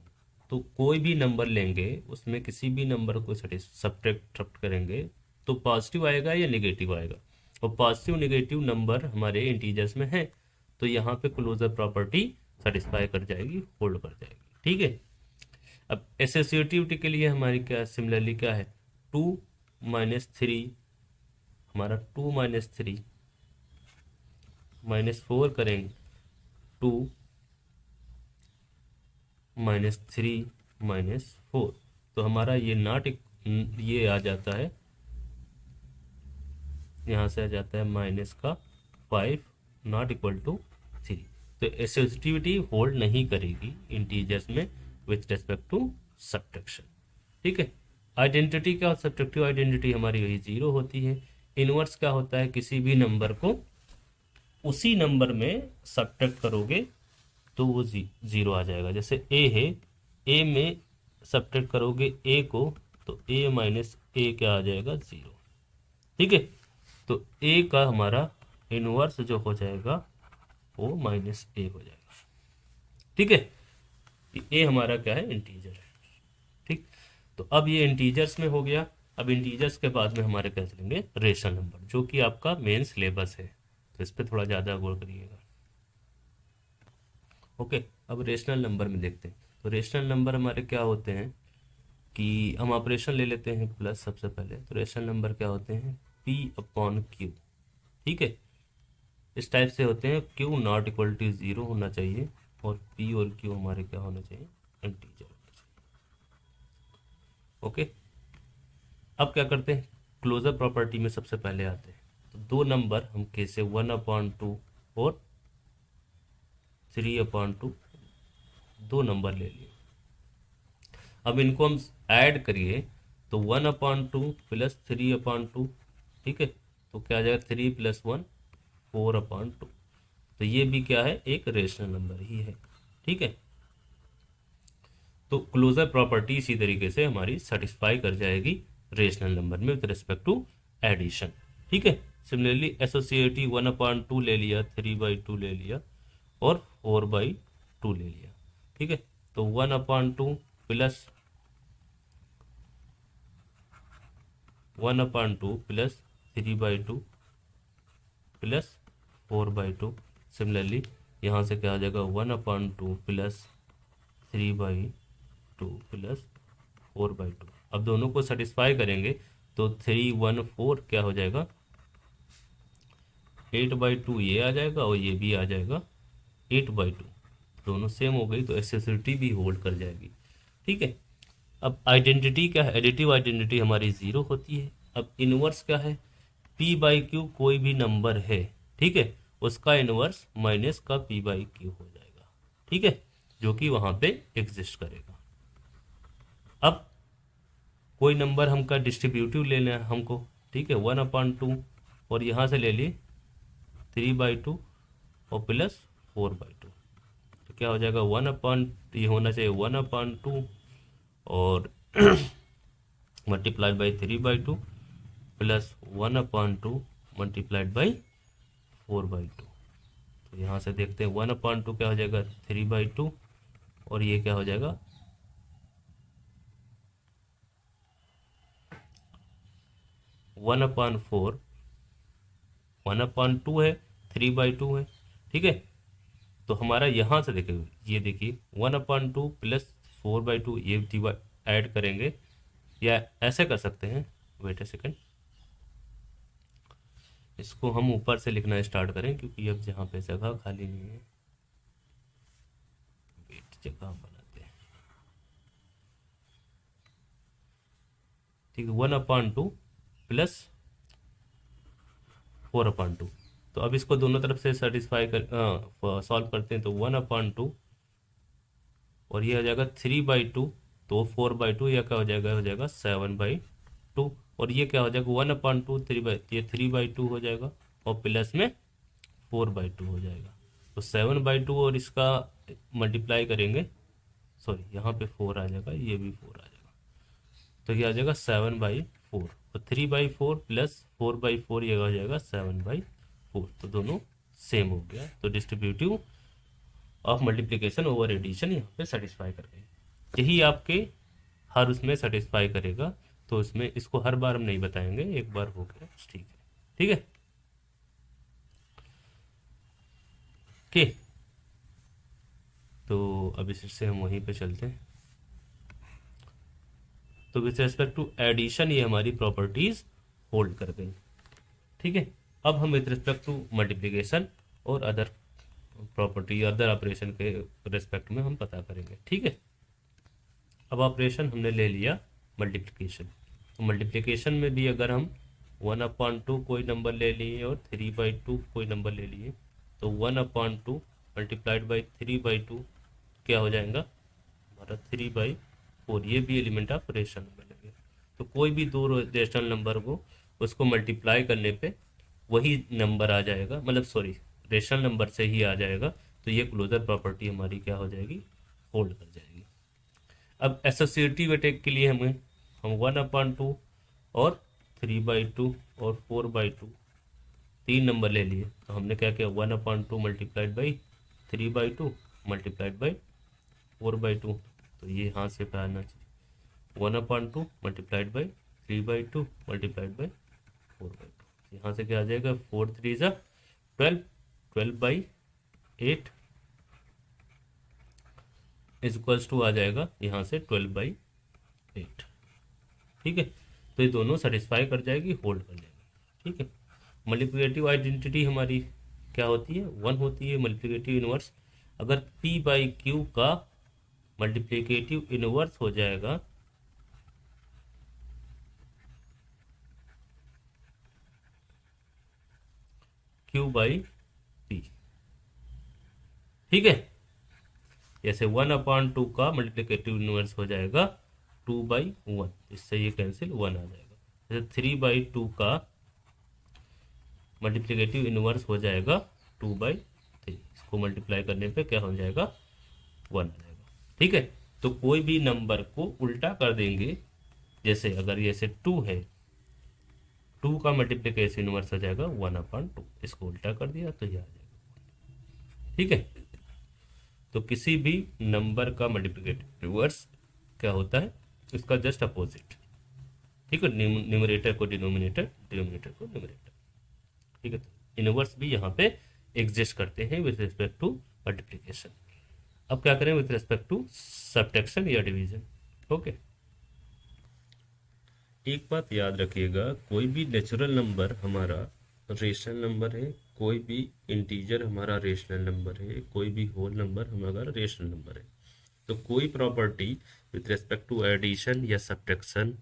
तो कोई भी नंबर लेंगे उसमें किसी भी नंबर को सब्ट्रैक्ट करेंगे तो पॉजिटिव आएगा या नेगेटिव आएगा। और पॉजिटिव नेगेटिव नंबर हमारे इंटीजर्स में है, तो यहाँ पे क्लोजर प्रॉपर्टी सेटिस्फाई कर जाएगी, होल्ड कर जाएगी। ठीक है, अब एसोसिएटिविटी के लिए हमारी क्या सिमिलरली क्या है 2 - 3, हमारा 2 - 3 -4 करेंगे 2 -3 -4, तो हमारा ये ये आ जाता है, यहाँ से आ जाता है -5 नॉट इक्वल टू 3। तो एसोसिएटिविटी होल्ड नहीं करेगी इंटीजर्स में विथ रेस्पेक्ट टू सब्ट्रैक्शन। ठीक है, आइडेंटिटी क्या, सब्ट्रैक्टिव आइडेंटिटी हमारी वही 0 होती है। इनवर्स क्या होता है, किसी भी नंबर को उसी नंबर में सब्ट्रैक्ट करोगे तो वो 0 आ जाएगा। जैसे ए है, ए में सब्ट्रैक्ट करोगे ए को तो a माइनस ए क्या आ जाएगा 0। ठीक है, तो a का हमारा इनवर्स जो हो जाएगा वो -a हो जाएगा। ठीक है, a हमारा क्या है इंटीजर है। ठीक, तो अब ये इंटीजर्स में हो गया। अब इंटीजर्स के बाद में हमारे क्या चलेंगे रेशनल नंबर, जो कि आपका मेन सिलेबस है, तो इस पर थोड़ा ज़्यादा गौर करिएगा। ओके, अब रेशनल नंबर में देखते हैं। तो रेशनल नंबर हमारे क्या होते हैं कि हम ऑपरेशन ले लेते हैं प्लस सबसे पहले। तो रेशनल नंबर क्या होते हैं P/Q। ठीक है, इस टाइप से होते हैं, Q नॉट इक्वल टू 0 होना चाहिए और P और Q हमारे क्या होना चाहिए इंटीजर होना चाहिए। ओके, अब क्या करते हैं क्लोजर प्रॉपर्टी में सबसे पहले आते हैं। तो दो नंबर हम कैसे 1/2 और 3/2 दो नंबर ले लिए। अब इनको हम ऐड करिए तो 1/2 प्लस 3/2। ठीक है, तो क्या आ जाएगा 3 + 1 4/2। तो ये भी क्या है एक रेशनल नंबर ही है। ठीक है, तो क्लोजर प्रॉपर्टी इसी तरीके से हमारी सेटिस्फाई कर जाएगी रेशनल नंबर में विद रिस्पेक्ट टू एडिशन। ठीक है, सिमिलरली एसोसिएटिव 1/2 ले लिया, 3/2 ले लिया और 4/2 ले लिया। ठीक है, तो 1/2 प्लस 1/2 प्लस 3/2 प्लस 4/2। सिमिलरली यहाँ से क्या आ जाएगा 1/2 प्लस 3/2 प्लस 4/2। अब दोनों को सेटिस्फाई करेंगे तो 3/4 क्या हो जाएगा 8/2 ये आ जाएगा और ये भी आ जाएगा 8/2। दोनों सेम हो गई तो एसेसिटी भी होल्ड कर जाएगी। ठीक है, अब आइडेंटिटी क्या है, एडिटिव आइडेंटिटी हमारी 0 होती है। अब इनवर्स क्या है P/Q कोई भी नंबर है, ठीक है, उसका इनवर्स माइनस का P/Q हो जाएगा। ठीक है, जो कि वहां पे एग्जिस्ट करेगा। अब कोई नंबर हमका डिस्ट्रीब्यूटिव लेना है हमको, ठीक है, 1/2 और यहाँ से ले लिए 3/2 और प्लस 4/2। तो क्या हो जाएगा ये होना चाहिए 1/2 और multiplied by 3/2 plus 1/2 multiplied by 4/2। तो यहाँ से देखते हैं 1/2 क्या हो जाएगा 3/2 और ये क्या हो जाएगा 1/4। 1/2 है 3/2 है, ठीक है। तो हमारा यहाँ से देखिए, ये देखिए 1/2 प्लस 4/2 ये डिवाइड ऐड करेंगे, या ऐसे कर सकते हैं। वेट ए सेकेंड, इसको हम ऊपर से लिखना स्टार्ट करें क्योंकि अब जहाँ पे जगह खाली नहीं है। वेट, जगह बनाते हैं, ठीक है। 1/2 प्लस 4/2। तो अब इसको दोनों तरफ से सेटिस्फाई कर सॉल्व करते हैं। तो 1/2 और ये हो जाएगा 3/2, तो 4/2 या क्या हो जाएगा 7/2। और ये क्या हो जाएगा 1/2 ये 3/2 हो जाएगा और प्लस में 4/2 हो जाएगा। तो 7/2 और इसका मल्टीप्लाई करेंगे, सॉरी यहाँ पे 4 आ जाएगा, ये भी 4 आ जाएगा। तो क्या आ जाएगा 7/4 और 3/4 प्लस 4/4 ये हो जाएगा 7/4। तो दोनों सेम हो गया। तो distributive of multiplication over addition यहाँ पे सेटिस्फाई कर गई। यही आपके हर उसमें सेटिस्फाई करेगा। तो इसमें इसको हर बार हम नहीं बताएंगे, एक बार हो गया, ठीक है, ठीक है। ओके, तो अब इससे हम वहीं पे चलते हैं। तो विथ रेस्पेक्ट टू एडिशन ये हमारी प्रॉपर्टीज होल्ड कर गई, ठीक है। अब हम विथ रिस्पेक्ट टू मल्टीप्लिकेशन और अदर प्रॉपर्टी अदर ऑपरेशन के रिस्पेक्ट में हम पता करेंगे, ठीक है। अब ऑपरेशन हमने ले लिया मल्टीप्लिकेशन। तो मल्टीप्लिकेशन में भी अगर हम 1/2 कोई नंबर ले लिए और 3/2 कोई नंबर ले लिए, तो 1/2 मल्टीप्लाइड बाई 3/2 क्या हो जाएगा हमारा 3/4। ये भी एलिमेंट ऑफ रेशनल नंबर लगे। तो कोई भी दो रेशनल नंबर को उसको मल्टीप्लाई करने पे वही नंबर आ जाएगा, मतलब सॉरी रेशनल नंबर से ही आ जाएगा। तो ये क्लोजर प्रॉपर्टी हमारी क्या हो जाएगी, होल्ड कर जाएगी। अब एसोसिएटिव अटैक के लिए हम 1/2 और 3/2 और 4/2 तीन नंबर ले लिए। तो हमने क्या किया 1/2 मल्टीप्लाइड बाई 3/2 मल्टीप्लाइड बाई 4/2। तो ये यहाँ से पे आना चाहिए 1/2 मल्टीप्लाइड बाई 3/2 मल्टीप्लाइड बाई 4/2। यहाँ से क्या आ जाएगा 4 3 ज़ा 12, 12/8 इज इक्वल्स टू आ जाएगा यहाँ से 12/8, ठीक है। तो ये दोनों सेटिस्फाई कर जाएगी, होल्ड कर जाएगी, ठीक है। मल्टीप्लिकेटिव आइडेंटिटी हमारी क्या होती है 1 होती है। मल्टीप्लिकेटिव इनवर्स अगर p/q का मल्टीप्लिकेटिव इनवर्स हो जाएगा q/p, ठीक है। जैसे 1/2 का मल्टीप्लिकेटिव इनवर्स हो जाएगा 2/1, इससे ये कैंसिल 1 आ जाएगा। जैसे 3/2 का मल्टीप्लिकेटिव इनवर्स हो जाएगा 2/3, इसको मल्टीप्लाई करने पे क्या हो जाएगा 1 आ जाएगा, ठीक है। तो कोई भी नंबर को उल्टा कर देंगे, जैसे अगर ये से 2 है, 2 का मल्टीप्लिकेशन इनवर्स हो जाएगा 1/2, इसको उल्टा कर दिया तो ये आ जाएगा, ठीक है। तो किसी भी नंबर का मल्टीप्लिकेटिव इनवर्स क्या होता है, इसका जस्ट अपोजिट, ठीक है। न्यूमरेटर को डिनोमिनेटर, डिनोमिनेटर को न्यूमरेटर, ठीक है। तो इनवर्स भी यहाँ पे एग्जिस्ट करते हैं विथ रिस्पेक्ट टू मल्टीप्लिकेशन। अब क्या करें विथ रिस्पेक्ट टू सब्ट्रैक्शन या डिवीजन, ओके। एक बात याद रखिएगा, कोई भी नेचुरल नंबर हमारा रेशनल नंबर है, कोई भी इंटीजर हमारा रेशनल नंबर है, कोई भी होल नंबर हमारा रेशनल नंबर है। तो कोई property with respect to addition या सब्ट्रैक्शन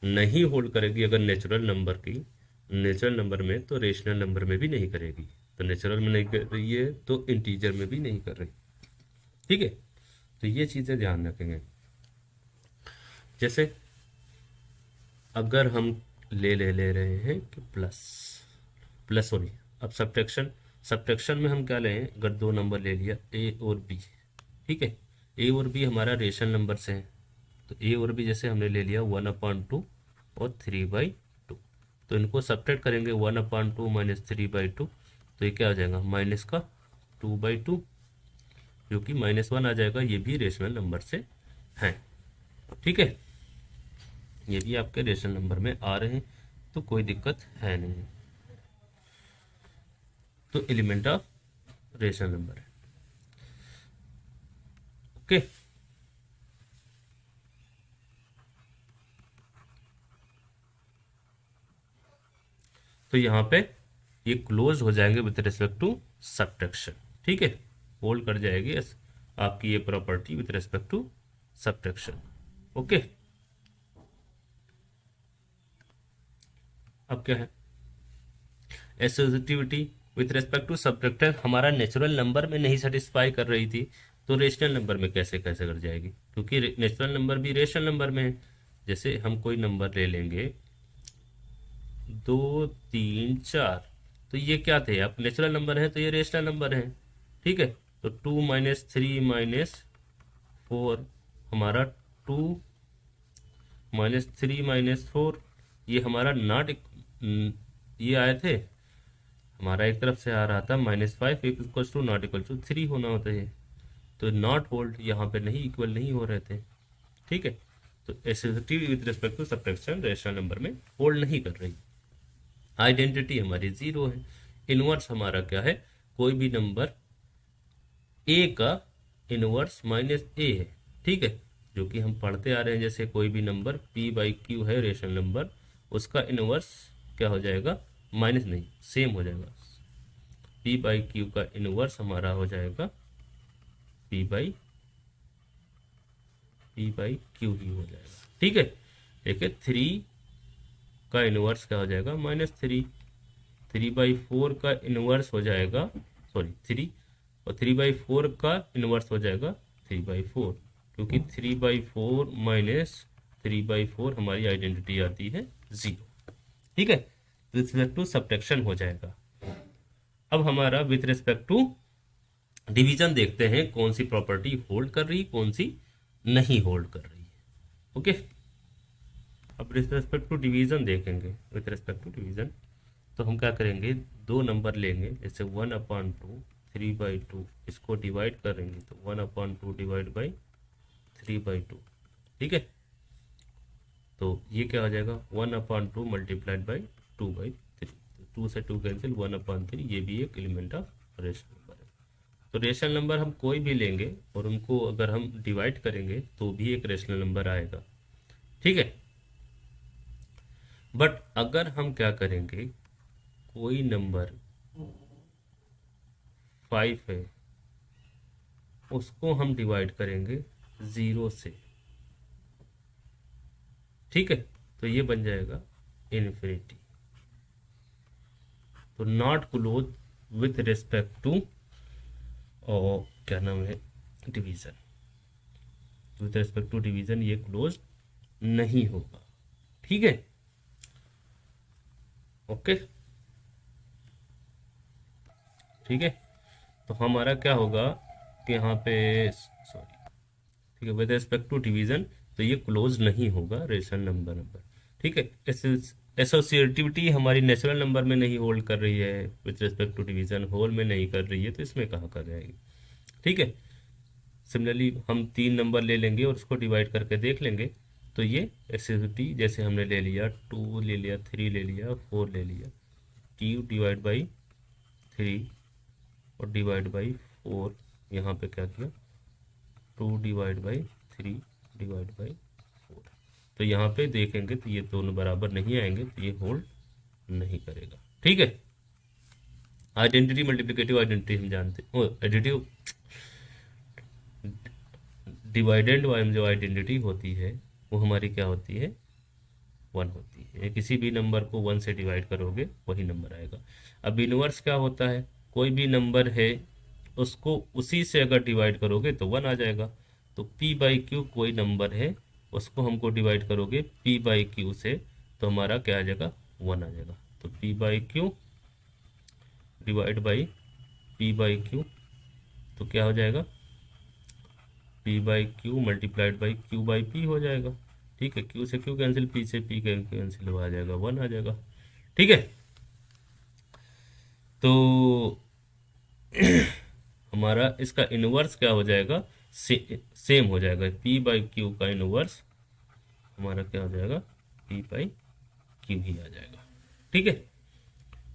नहीं होल्ड करेगी अगर नेचुरल नंबर की, नेचुरल नंबर में, तो रेशनल नंबर में भी नहीं करेगी। तो नेचुरल में नहीं कर रही है तो इंटीजर में भी नहीं कर रही, ठीक है। तो ये चीज़ें ध्यान रखेंगे। जैसे अगर हम ले रहे हैं कि प्लस सॉरी, अब सब्ट्रैक्शन में हम क्या लें, अगर दो नंबर ले लिया ए और बी, ठीक है। ए और बी हमारा रेशनल नंबर से है, तो ए और बी जैसे हमने ले लिया 1/2 और 3/2, तो इनको सब्ट्रैक्ट करेंगे 1/2 माइनस 3/2, तो ये क्या हो जाएगा माइनस का 2/2, जो कि -1 आ जाएगा। ये भी रेशनल नंबर से है, ठीक है, ये भी आपके रेशनल नंबर में आ रहे हैं, तो कोई दिक्कत है नहीं, तो एलिमेंट ऑफ रेशनल नंबर है। ओके, तो यहाँ पे ये क्लोज हो जाएंगे विथ रिस्पेक्ट टू सब्ट्रैक्शन, ठीक है, होल्ड कर जाएगी आपकी ये property with respect to subtraction. Okay, अब क्या है associativity with respect to subtractor, हमारा नेचुरल नंबर में नहीं सेटिस्फाई कर रही थी, तो रेशनल नंबर में कैसे कैसे कर जाएगी, क्योंकि नेचुरल नंबर भी रेशनल नंबर में है। जैसे हम कोई नंबर ले लेंगे 2 3 4, तो ये क्या थे, आप नेचुरल नंबर है तो ये रेशनल नंबर है, ठीक है। तो 2 - 3 - 4, हमारा 2 - 3 - 4, ये हमारा नॉट, ये आए थे, हमारा एक तरफ से आ रहा था -5 equal to not equal to 3 होना होता है, तो नॉट होल्ड यहाँ पे नहीं, इक्वल नहीं हो रहे थे, ठीक है। तो associative with respect to subtraction rational number में होल्ड नहीं कर रही। आइडेंटिटी हमारी 0 है। इनवर्स हमारा क्या है, कोई भी नंबर ए का इनवर्स -a है, ठीक है, जो कि हम पढ़ते आ रहे हैं। जैसे कोई भी नंबर p/q है रेशनल नंबर, उसका इनवर्स क्या हो जाएगा, माइनस नहीं, सेम हो जाएगा, p/q का इनवर्स हमारा हो जाएगा p/q ही हो जाएगा, ठीक है। देखिए 3 का इनवर्स क्या हो जाएगा -3, 3/4 का इनवर्स हो जाएगा, सॉरी 3, और 3/4 का इनवर्स हो जाएगा 3/4, क्योंकि 3/4 माइनस 3/4 हमारी आइडेंटिटी आती है 0, ठीक है। विथ रिस्पेक्ट टू सब्ट्रैक्शन हो जाएगा। अब हमारा विथ रिस्पेक्ट टू डिवीजन देखते हैं, कौन सी प्रॉपर्टी होल्ड कर रही, कौन सी नहीं होल्ड कर रही है। ओके, अब विथ रिस्पेक्ट टू डिवीजन देखेंगे। विथ रिस्पेक्ट टू डिवीजन तो हम क्या करेंगे, दो नंबर लेंगे, जैसे 1/2 3/2, इसको डिवाइड करेंगे तो 1/2 डिवाइड बाई 3/2, ठीक है। तो ये क्या हो जाएगा 1/2 मल्टीप्लाइड बाई 2/3, 2 से 2 कैंसिल, 1/3, ये भी एक एलिमेंट ऑफ रेशनल नंबर है। तो रेशनल नंबर हम कोई भी लेंगे और उनको अगर हम डिवाइड करेंगे तो भी एक रेशनल नंबर आएगा, ठीक है। बट अगर हम क्या करेंगे, कोई नंबर 5 है, उसको हम डिवाइड करेंगे 0 से, ठीक है, तो ये बन जाएगा इन्फिनिटी। तो not close with respect to, और क्या नाम है, division, with respect to division ये क्लोज नहीं होगा, ठीक है। ओके, ठीक है, तो हमारा क्या होगा कि यहाँ पे, सॉरी, ठीक है, विद रिस्पेक्ट टू डिवीजन तो ये क्लोज नहीं होगा रेशनल नंबर, ठीक है। एसोसिएटिविटी हमारी नेचुरल नंबर में नहीं होल्ड कर रही है, with respect to division whole में नहीं कर रही है, तो इसमें कहाँ कर जाएगी, ठीक है। सिमिलरली हम 3 नंबर ले लेंगे और उसको डिवाइड करके देख लेंगे, तो ये एसोसिएटिविटी जैसे हमने ले लिया 2 ले लिया, 3 ले लिया, 4 ले लिया, 2 डिवाइड बाई 3 और डिवाइड बाई 4, यहाँ पे क्या किया 2 डिवाइड बाई 3 डिवाइड बाई 4, तो यहाँ पे देखेंगे तो ये दोनों बराबर नहीं आएंगे, तो ये होल्ड नहीं करेगा, ठीक है। आइडेंटिटी मल्टीप्लिकेटिव आइडेंटिटी हम जानते हैं, एडिटिव डिवाइडेंड वाली जो आइडेंटिटी होती है वो हमारी क्या होती है, 1 होती है। किसी भी नंबर को 1 से डिवाइड करोगे वही नंबर आएगा। अब इनवर्स क्या होता है, कोई भी नंबर है उसको उसी से अगर डिवाइड करोगे तो 1 आ जाएगा। तो p/q कोई नंबर है, उसको हमको डिवाइड करोगे p/q से, तो हमारा क्या आ जाएगा 1 आ जाएगा। तो p/q डिवाइड बाई p/q, तो क्या हो जाएगा P by Q multiplied by Q by P हो जाएगा। ठीक है, क्यू से क्यू कैंसिल, पी से पी कैंसिल आ जाएगा, 1 आ जाएगा। ठीक है, तो हमारा इसका इनवर्स क्या हो जाएगा, सेम हो जाएगा, पी बाई क्यू का इनवर्स हमारा क्या हो जाएगा, पी बाई क्यू ही आ जाएगा। ठीक है,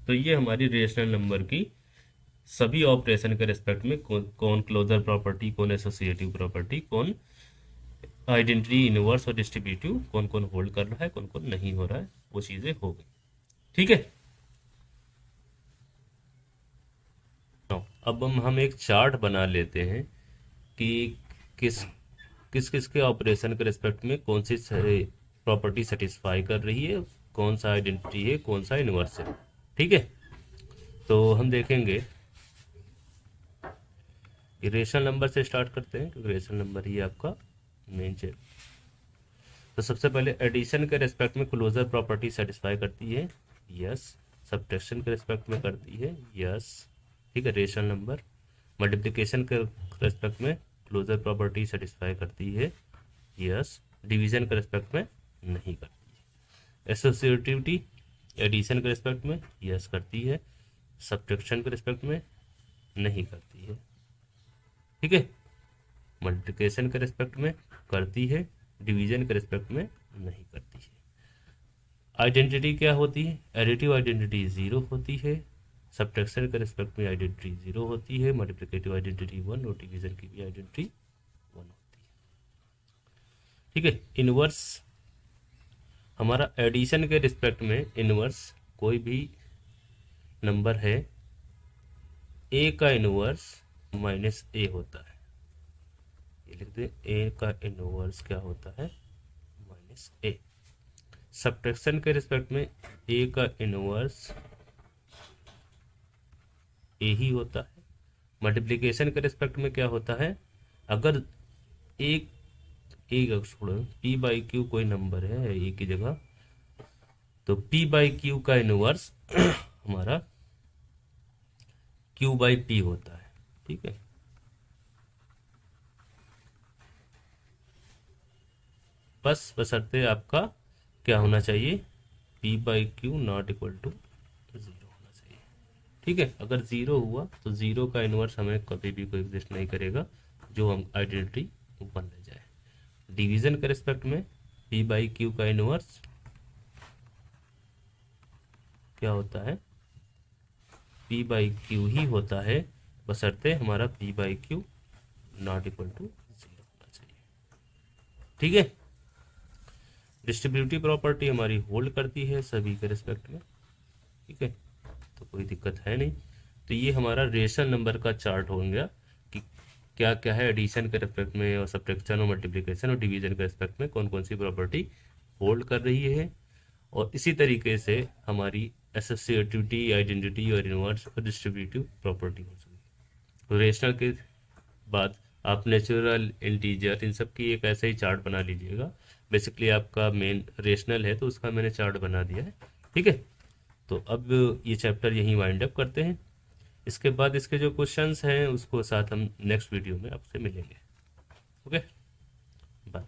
तो ये हमारी रेशनल नंबर की सभी ऑपरेशन के रिस्पेक्ट में कौन क्लोजर प्रॉपर्टी, कौन एसोसिएटिव प्रॉपर्टी, कौन आइडेंटिटी, इनवर्स और डिस्ट्रीब्यूटिव, कौन कौन होल्ड कर रहा है, कौन कौन नहीं हो रहा है, वो चीजें हो गई। ठीक है, अब हम एक चार्ट बना लेते हैं कि किस किस किस के ऑपरेशन के रिस्पेक्ट में कौन सी प्रॉपर्टी सेटिस्फाई कर रही है, कौन सा आइडेंटिटी है, कौन सा इनवर्स है। ठीक है, तो हम देखेंगे कि रेशनल नंबर से स्टार्ट करते हैं, क्योंकि रेशनल नंबर ही आपका मेन चीज। तो सबसे पहले एडिशन के रिस्पेक्ट में क्लोजर प्रॉपर्टी सेटिस्फाई करती है, यस। सब्ट्रैक्शन के रिस्पेक्ट में करती है, यस। ठीक है, रेशनल नंबर। मल्टीप्लिकेशन के रिस्पेक्ट में क्लोजर प्रॉपर्टी सेटिस्फाई करती है, यस। डिवीजन के रिस्पेक्ट में नहीं करती है। एसोसिएटिविटी एडिशन के रिस्पेक्ट में यस करती है, सब्ट्रैक्शन के रिस्पेक्ट में नहीं करती है। ठीक है, मल्टीप्लिकेशन के रिस्पेक्ट में करती है, डिवीजन के रिस्पेक्ट में नहीं करती है। आइडेंटिटी क्या होती है, एडिटिव आइडेंटिटी 0 होती है, सब्ट्रैक्शन के रिस्पेक्ट में आइडेंटिटी 0 होती है, मल्टीप्लिकेटिव आइडेंटिटी 1 और डिवीजन की भी आइडेंटिटी 1 होती है। ठीक है, इनवर्स हमारा एडिशन के रिस्पेक्ट में इनवर्स कोई भी नंबर है, ए का इनवर्स माइनस ए होता है, ये लिख दे, ए का इनवर्स क्या होता है, माइनस ए। सब्ट्रैक्शन के रिस्पेक्ट में ए का इनवर्स ए ही होता है। मल्टीप्लिकेशन के रिस्पेक्ट में क्या होता है, अगर एक छोड़ो, पी बाई क्यू कोई नंबर है ए की जगह, तो पी बाई क्यू का इनवर्स हमारा क्यू बाई पी होता है। ठीक है, बस बशर्ते आपका क्या होना चाहिए, P by Q not equal to 0 होना चाहिए। ठीक है, अगर 0 हुआ तो 0 का इनवर्स हमें कभी भी कोई एग्जिस्ट नहीं करेगा, जो हम आइडेंटिटी बन रह जाए। डिवीजन के रिस्पेक्ट में पी बाई क्यू का इनवर्स क्या होता है, पी बाई क्यू ही होता है, बशर्ते हमारा P by Q not equal to 0 होना चाहिए। ठीक है, डिस्ट्रीब्यूटिव प्रॉपर्टी हमारी होल्ड करती है सभी के रिस्पेक्ट में। ठीक है, तो कोई दिक्कत है नहीं। तो ये हमारा रेशनल नंबर का चार्ट हो गया कि क्या क्या है एडिशन के रिस्पेक्ट में, और सब्ट्रैक्शन और मल्टीप्लिकेशन और डिवीजन के रिस्पेक्ट में कौन कौन सी प्रॉपर्टी होल्ड कर रही है। और इसी तरीके से हमारी एसोसिएटिविटी, आइडेंटिटी और इनवर्स और डिस्ट्रीब्यूटिव प्रॉपर्टी हो सकती है। तो रेशनल के बाद आप नेचुरल, इंटीजर, इन सब की एक ऐसा ही चार्ट बना लीजिएगा। बेसिकली आपका मेन रेशनल है तो उसका मैंने चार्ट बना दिया है। ठीक है, तो अब ये चैप्टर यहीं वाइंड अप करते हैं। इसके बाद इसके जो क्वेश्चंस हैं उसको साथ हम नेक्स्ट वीडियो में आपसे मिलेंगे। Okay, bye.